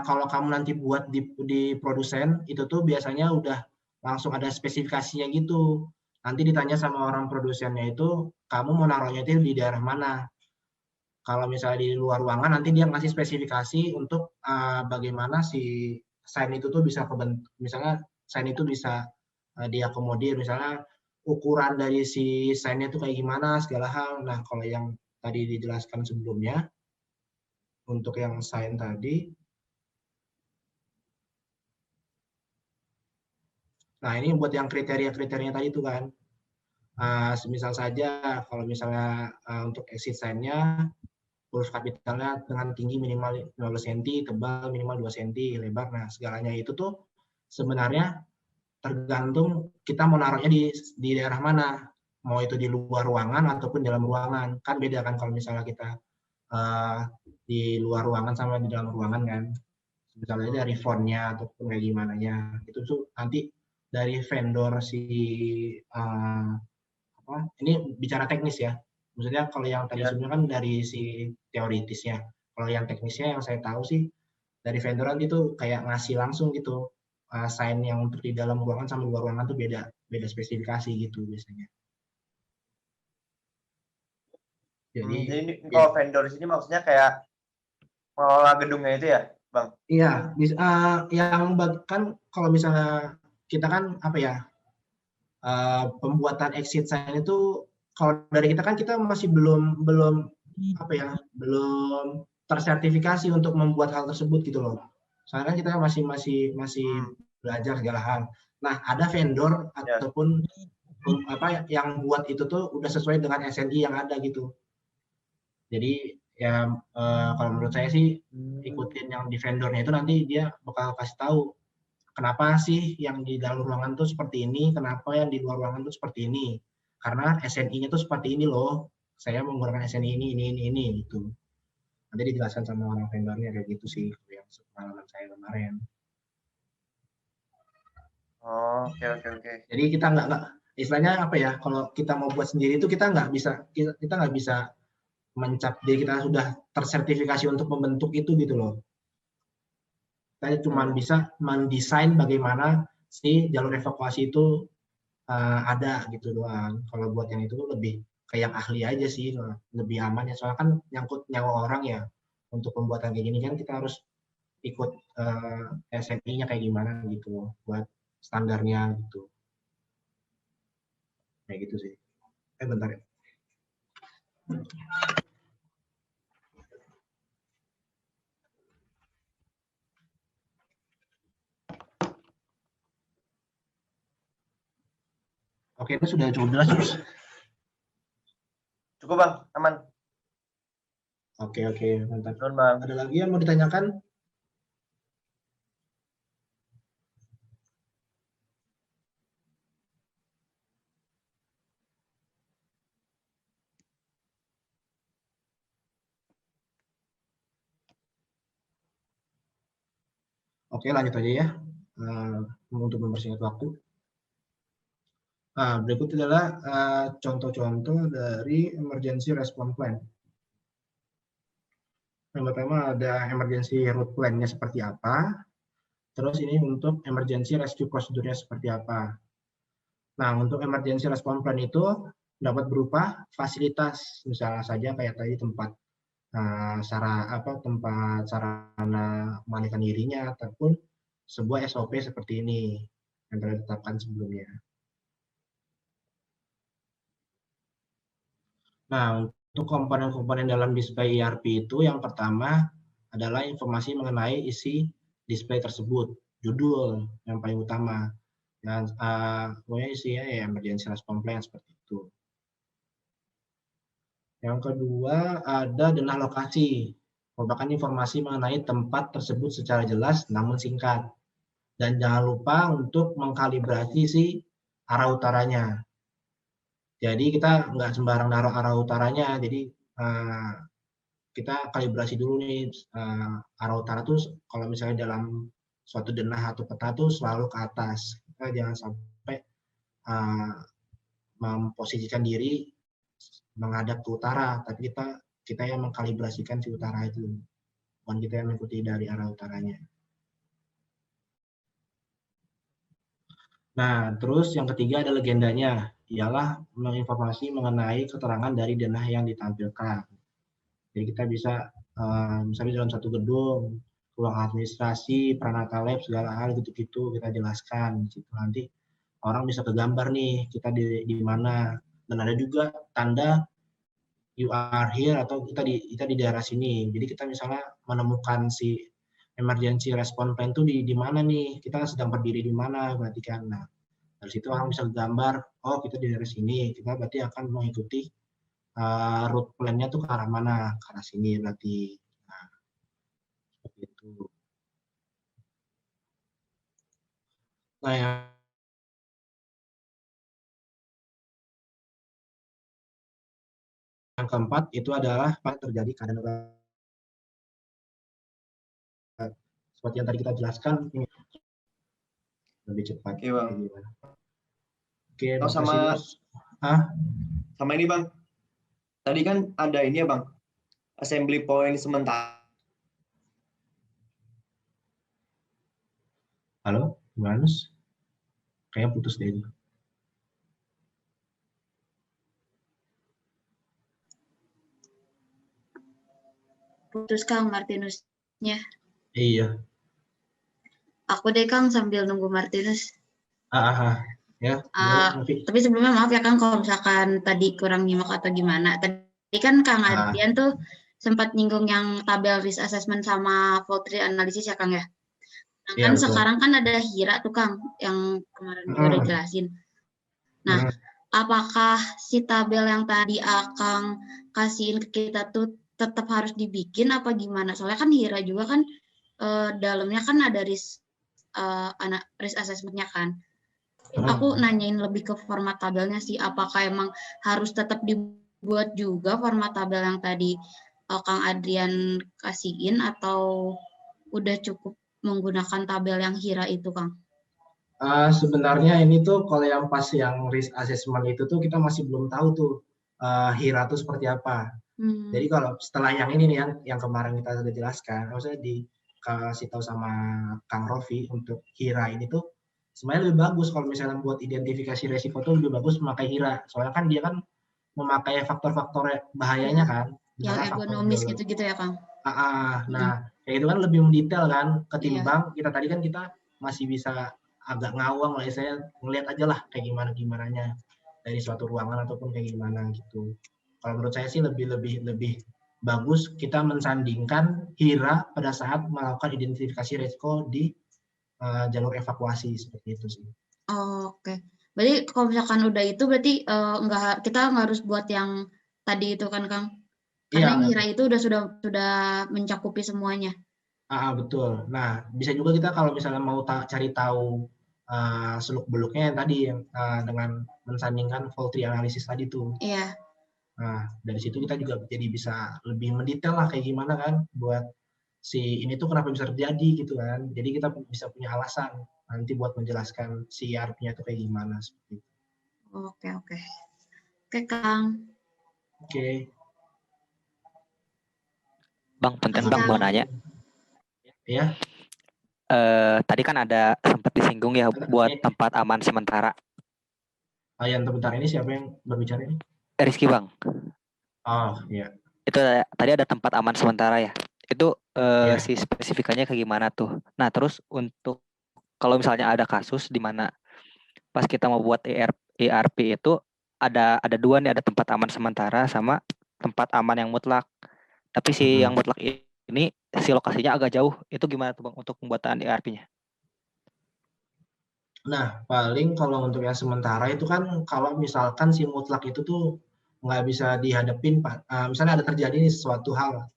kalau kamu nanti buat di produsen itu tuh biasanya udah langsung ada spesifikasinya gitu. Nanti ditanya sama orang produsennya itu kamu mau naruhnya itu di daerah mana. Kalau misalnya di luar ruangan nanti dia ngasih spesifikasi untuk bagaimana si sign itu tuh bisa misalnya sign itu bisa diakomodir, misalnya ukuran dari si sign-nya itu kayak gimana segala hal. Nah kalau yang tadi dijelaskan sebelumnya untuk yang sign tadi, nah ini buat yang kriteria-kriterianya tadi itu kan, semisal saja kalau misalnya untuk exit sign-nya huruf kapitalnya dengan tinggi minimal 15 cm, tebal minimal 2 cm, lebar, nah segalanya itu tuh sebenarnya tergantung kita mau naruhnya di daerah mana, mau itu di luar ruangan ataupun dalam ruangan, kan beda kan kalau misalnya kita di luar ruangan sama di dalam ruangan kan, misalnya dari fontnya ataupun kayak gimana nya, itu tuh nanti dari vendor ini bicara teknis ya, maksudnya kalau yang tadi sebelumnya kan dari si teoritisnya, kalau yang teknisnya yang saya tahu sih dari vendor itu kayak ngasih langsung gitu sign yang untuk di dalam ruangan sama luar ruangan tuh beda spesifikasi gitu biasanya. Jadi kalau vendor di sini maksudnya kayak mengelola gedungnya itu ya, Bang? Iya, yang kan kalau misalnya kita kan apa ya, pembuatan exit sign itu kalau dari kita kan kita masih belum apa ya, belum tersertifikasi untuk membuat hal tersebut gitu loh. Soalnya kan kita masih belajar segala hal. Nah, ada vendor ataupun apa yang buat itu tuh udah sesuai dengan SNI yang ada gitu. Jadi ya kalau menurut saya sih ikutin yang di vendornya itu, nanti dia bakal kasih tahu kenapa sih yang di dalam ruangan tuh seperti ini, kenapa yang di luar ruangan tuh seperti ini. Karena SNI-nya tuh seperti ini loh. Saya menggunakan SNI ini gitu. Nanti dijelaskan sama orang vendornya kayak gitu sih yang pengalaman saya kemarin. Oke. Jadi kita nggak istilahnya apa ya, kalau kita mau buat sendiri itu kita nggak bisa mencap diri kita sudah tersertifikasi untuk membentuk itu gitu loh. Kita cuma bisa mendesain bagaimana si jalur evakuasi itu ada gitu doang. Kalau buat yang itu lebih kayak yang ahli aja sih, lebih aman ya, soalnya kan nyangkut nyawa orang ya. Untuk pembuatan kayak gini kan kita harus ikut SNI-nya kayak gimana gitu buat standarnya gitu. Kayak gitu sih. Bentar ya. Oke, itu sudah cukup jelas, Terus. Cukup Bang, aman. Oke, mantap. Bang. Ada lagi yang mau ditanyakan? Oke, lanjut aja ya, untuk mempersingkat waktu. Nah, berikut adalah contoh-contoh dari emergency response plan. Yang pertama ada emergency route plan-nya seperti apa. Terus ini untuk emergency rescue prosedurnya seperti apa. Nah, untuk emergency response plan itu dapat berupa fasilitas, misalnya saja kayak tadi tempat tempat sarana memanikan dirinya, ataupun sebuah SOP seperti ini yang telah ditetapkan sebelumnya. Nah, untuk komponen-komponen dalam display ERP itu yang pertama adalah informasi mengenai isi display tersebut, judul yang paling utama, dan pokoknya isinya ya emergency response plan seperti itu. Yang kedua ada denah lokasi, merupakan informasi mengenai tempat tersebut secara jelas namun singkat. Dan jangan lupa untuk mengkalibrasi si arah utaranya. Jadi kita nggak sembarang naruh arah utaranya, jadi kita kalibrasi dulu nih arah utara tuh kalau misalnya dalam suatu denah atau peta tuh selalu ke atas. Kita jangan sampai memposisikan diri menghadap ke utara, tapi kita yang mengkalibrasikan si utara itu, bukan kita yang mengikuti dari arah utaranya. Nah, terus yang ketiga ada legendanya, ialah menginformasi mengenai keterangan dari denah yang ditampilkan. Jadi kita bisa misalnya dalam satu gedung, ruang administrasi, Pranata Lab, segala hal gitu-gitu kita jelaskan. Di situ nanti orang bisa kegambar nih kita di mana. Dan ada juga tanda you are here atau kita di daerah sini. Jadi kita misalnya menemukan si emergency response plan itu di mana nih, kita sedang berdiri di mana, berarti kan. Nah, dari situ orang bisa gambar, oh kita di daerah sini, kita berarti akan mengikuti route plan-nya tuh ke arah mana, ke arah sini berarti. Nah, seperti itu. Nah, yang keempat itu adalah terjadi keadaan darurat. Seperti yang tadi kita jelaskan, ini lebih cepat. Oke, Bang. Oke, sama ini, Bang. Tadi kan ada ini ya, Bang. Assembly point sementara. Halo, Manus? Kayaknya putus deh itu. Putus Kang Martinusnya. Iya. Aku deh Kang sambil nunggu Martinus. Ya. Tapi sebelumnya maaf ya Kang kalau misalkan tadi kurang nyimak atau gimana. Tadi kan Kang Adrian tuh sempat nyinggung yang tabel risk assessment sama fault tree analysis ya Kang ya. Nah, kan sekarang kan ada HIRA tuh Kang yang kemarin udah jelasin. Nah, apakah si tabel yang tadi Akang kasihin ke kita tuh tetap harus dibikin apa gimana? Soalnya kan HIRA juga kan dalamnya kan ada risk assessment-nya kan. Aku nanyain lebih ke format tabelnya sih, apakah emang harus tetap dibuat juga format tabel yang tadi Kang Adrian kasihin atau udah cukup menggunakan tabel yang HIRA itu Kang? Sebenarnya ini tuh kalau yang pas yang risk assessment itu tuh kita masih belum tahu tuh HIRA itu seperti apa. Jadi kalau setelah yang ini nih yang kemarin kita sudah jelaskan, maksudnya dikasih tahu sama Kang Rofi untuk HIRA ini tuh sebenarnya lebih bagus kalau misalnya buat identifikasi resiko tuh lebih bagus memakai HIRA. Soalnya kan dia kan memakai faktor-faktor bahayanya kan. Yang ergonomis gitu-gitu ya Kang? Nah, kayak itu kan lebih mendetail kan ketimbang kita tadi kan kita masih bisa agak ngawang lah, saya ngeliat aja lah kayak gimana-gimananya dari suatu ruangan ataupun kayak gimana gitu. Kalau menurut saya sih lebih bagus kita mensandingkan HIRA pada saat melakukan identifikasi resiko di jalur evakuasi seperti itu sih. Oke. Berarti kalau misalkan udah itu berarti kita nggak harus buat yang tadi itu kan Kang? Karena yang HIRA itu sudah mencakupi semuanya. Betul. Nah, bisa juga kita kalau misalnya mau cari tahu seluk-beluknya yang tadi dengan mensandingkan fault tree analysis tadi tuh. Iya. Nah, dari situ kita juga jadi bisa lebih mendetail lah kayak gimana kan buat si ini tuh kenapa bisa terjadi gitu kan. Jadi kita bisa punya alasan nanti buat menjelaskan si ERP-nya tuh kayak gimana seperti itu. Oke. Oke, Kang. Oke. Bang, punten Bang mau nanya. Ya. tadi kan ada sempat disinggung ya buat tempat aman sementara. Yang sebentar ini siapa yang berbicara ini? Rizky Bang. Oh iya. Itu tadi ada tempat aman sementara ya. Itu si spesifikannya kayak gimana tuh? Nah terus untuk kalau misalnya ada kasus di mana pas kita mau buat ERP itu ada dua nih, ada tempat aman sementara sama tempat aman yang mutlak. Tapi si yang mutlak ini si lokasinya agak jauh. Itu gimana tuh Bang untuk pembuatan ERP-nya? Nah, paling kalau untuk yang sementara itu kan kalau misalkan si mutlak itu tuh nggak bisa dihadapin, misalnya ada terjadi nih sesuatu hal.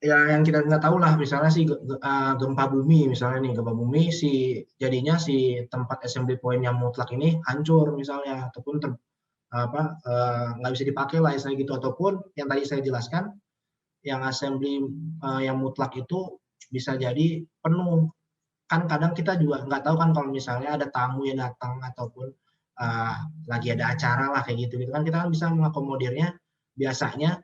Ya yang kita nggak tahu lah, misalnya si gempa bumi misalnya nih, gempa bumi jadinya si tempat assembly point yang mutlak ini hancur misalnya, ataupun nggak bisa dipakai lah misalnya gitu, ataupun yang tadi saya jelaskan yang assembly yang mutlak itu bisa jadi penuh. Kan kadang kita juga nggak tahu kan kalau misalnya ada tamu yang datang ataupun lagi ada acara lah kayak gitu kan, kita kan bisa mengakomodirnya biasanya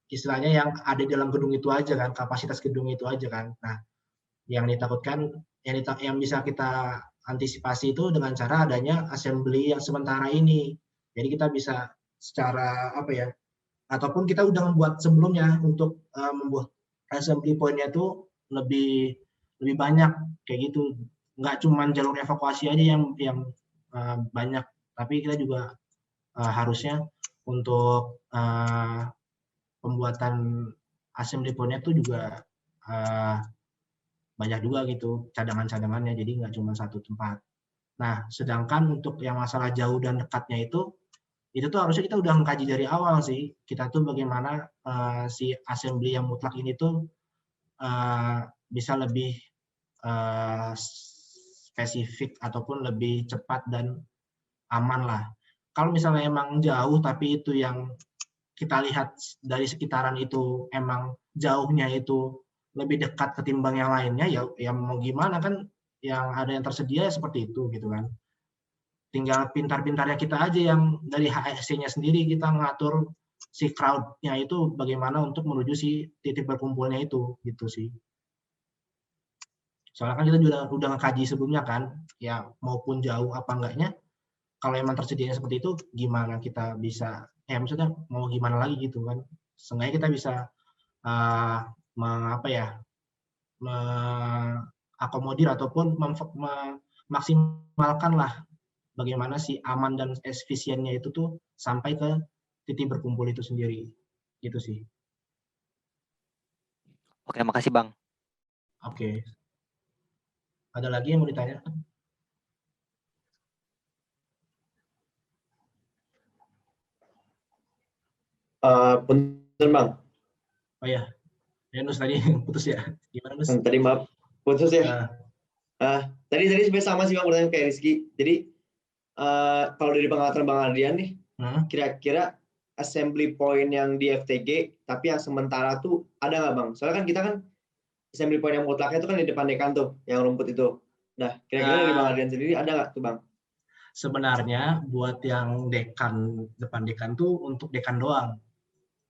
istilahnya yang ada di dalam gedung itu aja kan, kapasitas gedung itu aja kan. Nah, yang ditakutkan yang bisa kita antisipasi itu dengan cara adanya assembly yang sementara ini. Jadi kita bisa secara ataupun kita udah membuat sebelumnya untuk membuat assembly point-nya itu lebih banyak kayak gitu. Nggak cuma jalur evakuasi aja yang banyak, tapi kita juga harusnya untuk pembuatan assembly point-nya itu juga banyak juga gitu cadangan-cadangannya, jadi nggak cuma satu tempat. Nah, sedangkan untuk yang masalah jauh dan dekatnya itu tuh harusnya kita udah mengkaji dari awal sih. Kita tuh bagaimana si assembly yang mutlak ini tuh bisa lebih spesifik ataupun lebih cepat dan aman lah. Kalau misalnya emang jauh tapi itu yang kita lihat dari sekitaran itu emang jauhnya itu lebih dekat ketimbang yang lainnya, ya mau gimana kan, yang ada yang tersedia seperti itu gitu kan. Tinggal pintar-pintarnya kita aja yang dari HSC-nya sendiri kita ngatur si crowd-nya itu bagaimana untuk menuju si titik berkumpulnya itu gitu sih. Soalnya kan kita juga udah ngekaji sebelumnya kan, ya maupun jauh apa enggaknya, kalau emang tersedia seperti itu gimana kita bisa maksudnya mau gimana lagi gitu kan, seenggaknya kita bisa mengakomodir ataupun memaksimalkan lah bagaimana si aman dan efisiennya itu tuh sampai ke titik berkumpul itu sendiri gitu sih. Oke, makasih Bang. Oke. Ada lagi yang mau ditanya? Punten Bang. Oh ya, Nus tadi putus ya. Gimana Nus? Tadi maaf, putus ya. Tadi sebenarnya sama sih Bang pertanyaan kayak Rizky. Jadi kalau dari pengalaman Bang Adrian nih, kira-kira assembly point yang di FTG tapi yang sementara tuh ada nggak Bang? Soalnya kan kita kan assembly point yang mutlaknya itu kan di depan dekan tuh, yang rumput itu. Nah, kira-kira dari Bang Adrian sendiri ada nggak tuh Bang? Sebenarnya buat yang depan dekan tuh untuk dekan doang.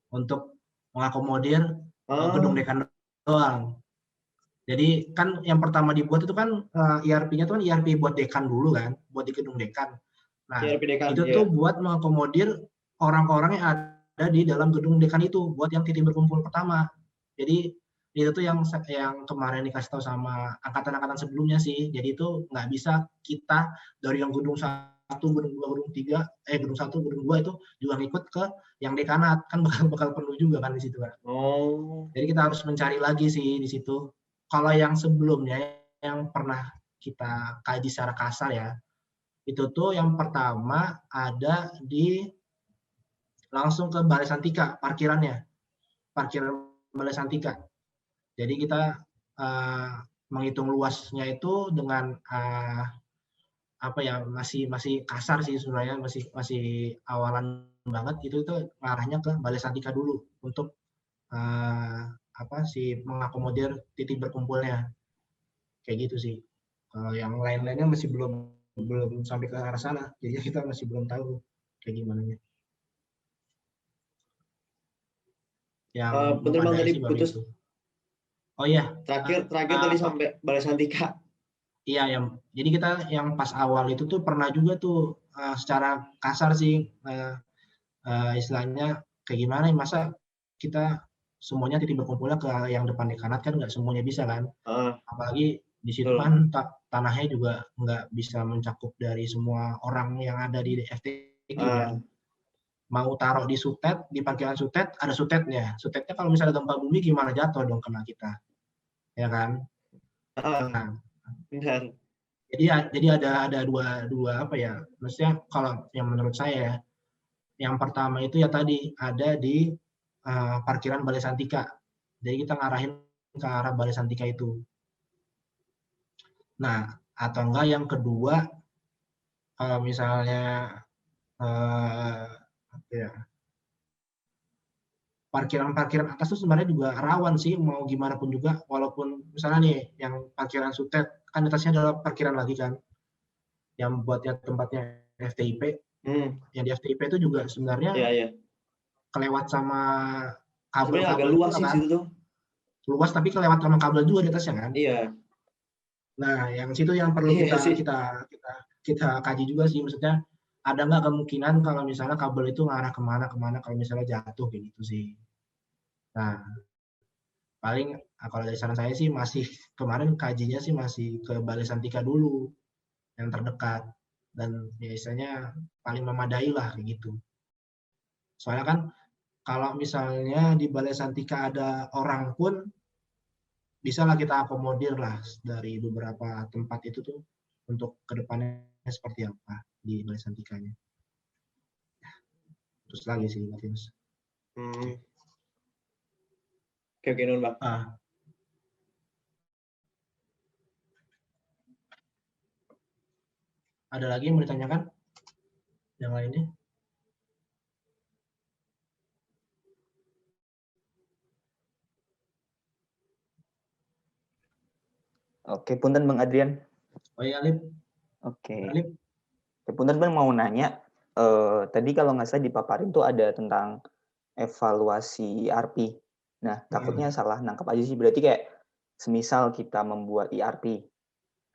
Untuk mengakomodir gedung dekan doang. Jadi kan yang pertama dibuat itu kan ERP-nya itu kan ERP buat dekan dulu kan, buat di gedung dekan. Nah, itu tuh buat mengakomodir orang-orang yang ada di dalam gedung dekan itu, buat yang titik berkumpul pertama. Jadi itu tuh yang kemarin dikasih tahu sama angkatan-angkatan sebelumnya sih. Jadi itu nggak bisa kita dari yang gedung 1, gedung 2, gedung 3, gedung 1, gedung 2 itu juga ngikut ke yang dekanat, kan bakal penuh juga kan di situ kan. Jadi kita harus mencari lagi sih di situ. Kalau yang sebelumnya yang pernah kita kaji secara kasar ya, itu tuh yang pertama ada langsung ke Balai Santika, parkiran Balai Santika. Jadi kita menghitung luasnya itu dengan masih kasar sih sebenarnya, masih awalan banget, itu ngarahnya ke Balai Santika dulu untuk mengakomodir titik berkumpulnya kayak gitu sih. Kalau yang lain-lainnya masih belum sampai ke arah sana, jadi kita masih belum tahu kayak gimana nya. Yang bener Bang tadi putus. Oh iya. Terakhir tadi sampai Balai Santika. Iya, jadi kita yang pas awal itu tuh pernah juga tuh secara kasar sih istilahnya kayak gimana ya, masa kita semuanya titik berkumpulnya ke yang depan dekanat kan nggak semuanya bisa kan. Apalagi di situ kan tanahnya juga nggak bisa mencakup dari semua orang yang ada di FTG kan. Mau taruh di sutet, di parkiran sutet, ada sutetnya. Sutetnya kalau misalnya gempa bumi gimana, jatuh dong kena kita. Ya kan? Nah, benar. Jadi ada dua apa ya? Maksudnya kalau yang menurut saya, yang pertama itu ya tadi ada di parkiran Balai Santika. Jadi kita ngarahin ke arah Balai Santika itu. Nah, atau enggak yang kedua, kalau misalnya apa ya, parkiran atas tuh sebenarnya juga rawan sih, mau gimana pun juga, walaupun misalnya nih yang parkiran sutet kan atasnya adalah parkiran lagi kan, yang buatnya tempatnya FTIP. Yang di FTIP itu juga sebenarnya kelewat sama kabel agak luas sih kan? situ tuh. Luas tapi kelewat sama kabel juga di atasnya kan? Iya. Nah, yang situ yang perlu kita kaji juga sih, maksudnya ada nggak kemungkinan kalau misalnya kabel itu ngarah kemana kalau misalnya jatuh kayak gitu sih. Nah, paling kalau dari saran saya sih masih kemarin kajinya sih masih ke Balai Santika dulu yang terdekat, dan biasanya paling memadai lah kayak gitu. Soalnya kan kalau misalnya di Balai Santika ada orang pun bisa lah kita akomodir lah dari beberapa tempat itu tuh untuk kedepannya seperti apa di Balai Santikanya. Terus lagi sih, Mas. Oke, Nun, Bang. Ada lagi yang mau ditanyakan? Yang lainnya? Oke, punten Bang Adrian. Oh iya, Alip. Oke. Punten Bang mau nanya, tadi kalau nggak salah dipaparin tuh ada tentang evaluasi ERP. Nah, takutnya salah nangkep aja sih. Berarti kayak semisal kita membuat ERP,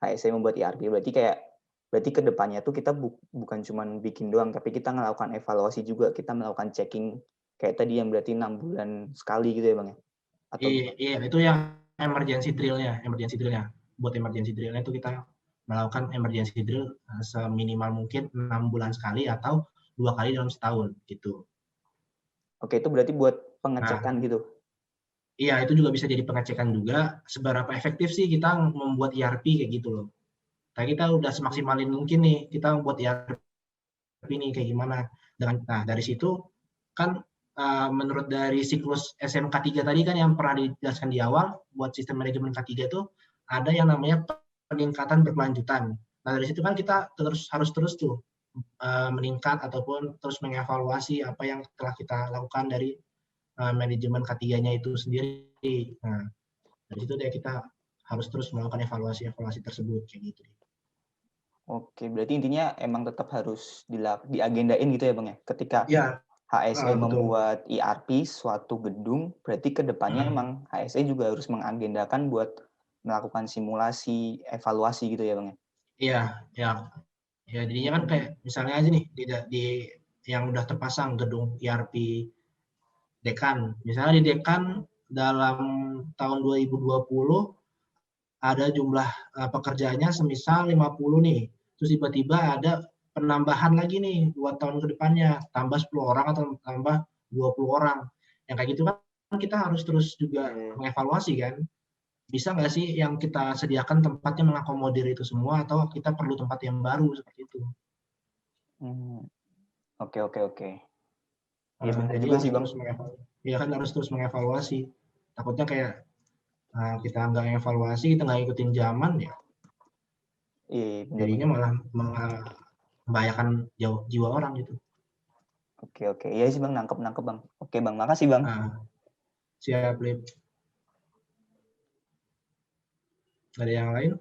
HSE membuat ERP, berarti ke depannya tuh kita bukan cuma bikin doang, tapi kita melakukan evaluasi juga, kita melakukan checking kayak tadi yang berarti 6 bulan sekali gitu ya Bang ya? Atau iya, itu yang emergency drill-nya. Buat emergency drill-nya itu kita melakukan emergency drill seminimal mungkin 6 bulan sekali atau 2 kali dalam setahun gitu. Oke, itu berarti buat pengecekan gitu? Iya, itu juga bisa jadi pengecekan juga seberapa efektif sih kita membuat ERP kayak gitu loh. Nah, kita udah semaksimalin mungkin nih kita membuat ERP ini kayak gimana. Nah, dari situ kan menurut dari siklus SMK 3 tadi kan yang pernah dijelaskan di awal, buat sistem manajemen K3 itu ada yang namanya peningkatan berkelanjutan. Nah, dari situ kan kita harus terus tuh meningkat ataupun terus mengevaluasi apa yang telah kita lakukan dari manajemen K3-nya itu sendiri. Nah, dari situ deh kita harus terus melakukan evaluasi tersebut kayak gitu. Oke, berarti intinya emang tetap harus diagendain gitu ya Bang ya? Ketika HSE membuat ERP suatu gedung, berarti ke depannya emang HSE juga harus mengagendakan buat melakukan simulasi, evaluasi gitu ya Bang ya? Iya, ya. Ya, jadinya kan kayak misalnya aja nih di yang udah terpasang gedung ERP Dekan. Misalnya di Dekan dalam tahun 2020 ada jumlah pekerjaannya semisal 50 nih. Terus tiba-tiba ada penambahan lagi nih 2 tahun ke depannya, tambah 10 orang atau tambah 20 orang. Yang kayak gitu kan kita harus terus juga mengevaluasi kan. Bisa nggak sih yang kita sediakan tempatnya mengakomodir itu semua, atau kita perlu tempat yang baru seperti itu. Oke. Iya benar juga sih Bang. Iya kan harus terus mengevaluasi. Takutnya kayak kita nggak evaluasi, kita nggak ikutin zaman ya. Iya, jadinya malah membahayakan jiwa orang gitu. Oke. Iya sih Bang, nangkep Bang. Oke Bang, makasih Bang. Siap, Lip. Ada yang lain?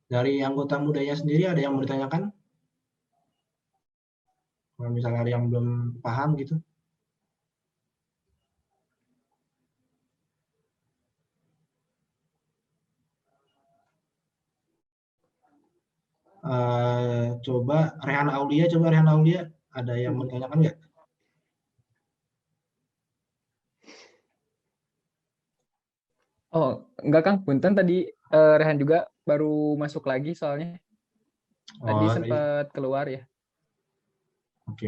Dari anggota mudanya sendiri ada yang mau ditanyakan? Kalau misalnya ada yang belum paham gitu. Coba Rehan Aulia, ada yang mau ditanyakan nggak? Oh, enggak Kang, punten tadi Rehan juga baru masuk lagi soalnya. Tadi sempat keluar ya. Oke.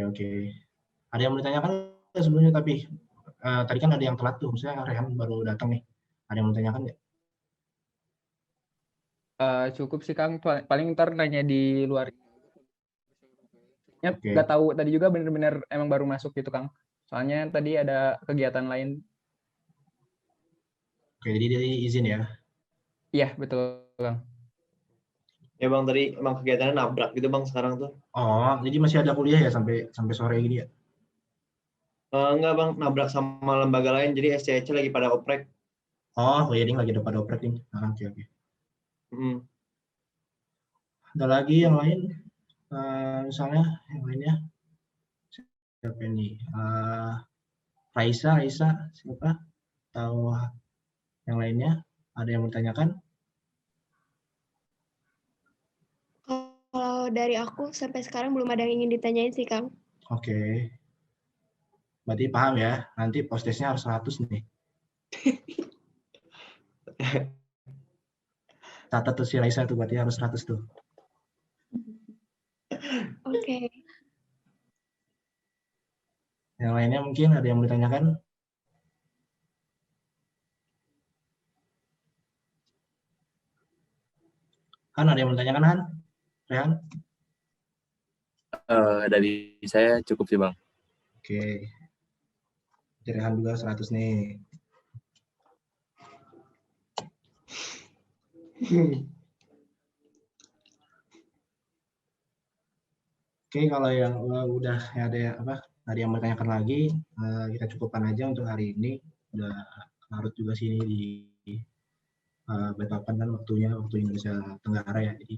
Ada yang mau ditanyakan sebelumnya tapi tadi kan ada yang telat tuh, misalnya Rehan baru datang nih. Ada yang mau ditanyakan nggak? Cukup sih Kang, paling ntar nanya di luar. Oke. Nggak tahu tadi juga bener-bener emang baru masuk gitu Kang. Soalnya tadi ada kegiatan lain. Oke, jadi dari izin ya? Iya, betul Kang. Ya Bang, tadi emang kegiatannya nabrak gitu Bang sekarang tuh. Oh, jadi masih ada kuliah ya sampai sore gini ya? Enggak Bang, nabrak sama lembaga lain, jadi SCC lagi pada oprek. Oh, jadi lagi pada oprek nih. Oke. Ada lagi yang lain? Misalnya yang lainnya? Siapa ini? Raisa, siapa? Tahu yang lainnya? Ada yang mau ditanyakan? Kalau dari aku sampai sekarang belum ada yang ingin ditanyain sih, Kang. Oke. Berarti paham ya, nanti postesnya harus 100 nih. Catat tuh si Raisa tuh, berarti harus 100 tuh. Oke. Yang lainnya mungkin ada yang mau ditanyakan? Han, ada yang mau ditanyakan, Han? Rehan? Dari saya cukup sih Bang. Oke. Rehan juga 100 nih. Oke, kalau yang udah ada yang mau ditanyakan lagi, kita cukupkan aja untuk hari ini. Udah larut juga sini di Balikpapan kan waktu Indonesia Tenggara ya, jadi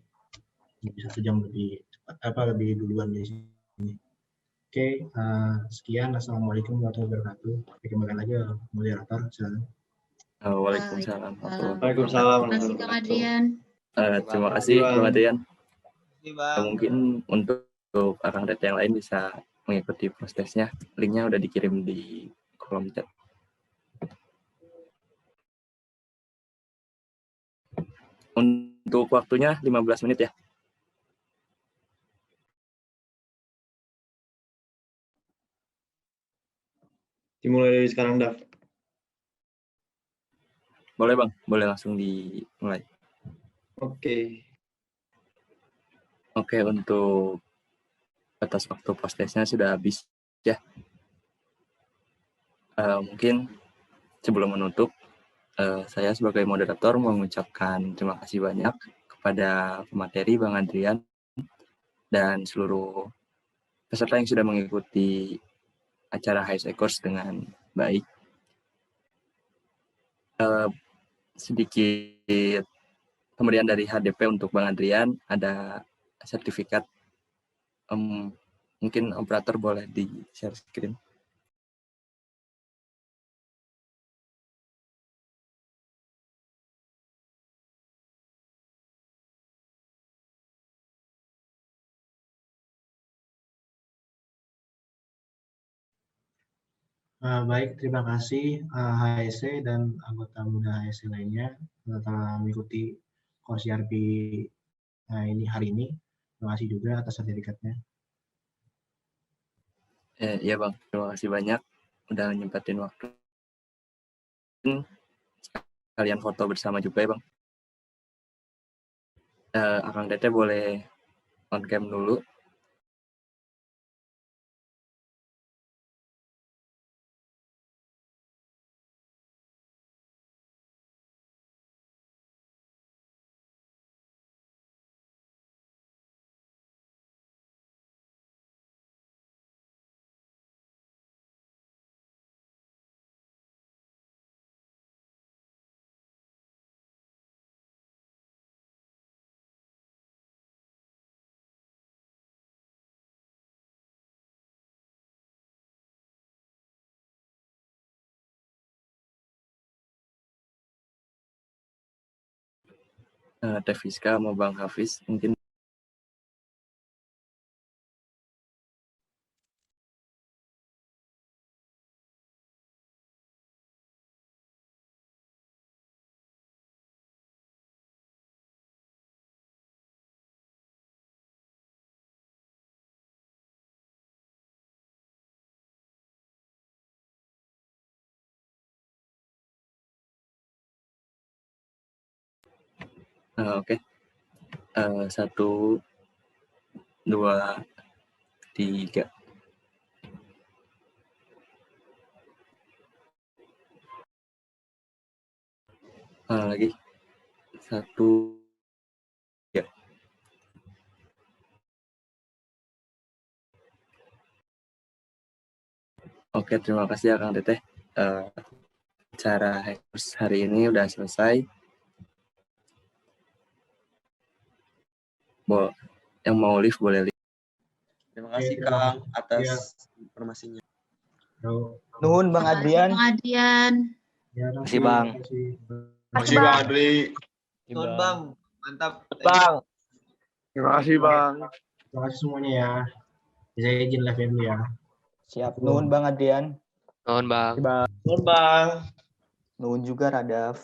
bisa 1 jam lebih cepat, lebih duluan dari sini. Oke, sekian. Assalamualaikum warahmatullahi wabarakatuh. Kembali lagi moderator. Silakan. Waalaikumsalam. Terima kasih Kang Adrian. Terima kasih Bang Adrian. Bang. Mungkin untuk Akang Red yang lain bisa mengikuti prosesnya. Linknya udah dikirim di kolom chat. Untuk waktunya 15 menit ya. Dimulai dari sekarang, Dav. Boleh Bang, boleh langsung dimulai. Oke, untuk batas waktu postesnya sudah habis ya. Mungkin sebelum menutup, saya sebagai moderator mengucapkan terima kasih banyak kepada pemateri Bang Adrian dan seluruh peserta yang sudah mengikuti acara HSE Course dengan baik. Sedikit pemberian dari HDP untuk Bang Adrian, ada sertifikat. Mungkin operator boleh di-share screen. Baik, terima kasih HSE dan anggota muda HSE lainnya telah mengikuti course ERP ini hari ini. Terima kasih juga atas sertifikatnya. Iya Bang, terima kasih banyak udah nyempetin waktu. Kalian foto bersama juga ya Bang. Akang Tete boleh on cam dulu. Teh Fiska sama Bang Hafiz mungkin. Oke. 1, 2, 3. Lagi 1, 3. Oke, terima kasih ya Kang Teteh. Acara Hackers hari ini udah selesai. Yang mau live boleh live. Terima kasih Kang atas informasinya. Nuhun Bang Adrian. Bang Adrian. Terima kasih Bang. Terima kasih Bang Adri. Nuhun Bang, mantap. Bang. Terima kasih Bang. Terima kasih semuanya ya. Saya izin live dulu ya. Siap. Nuhun Bang Adrian. Nuhun Bang. Nuhun Bang. Nuhun juga Radaf.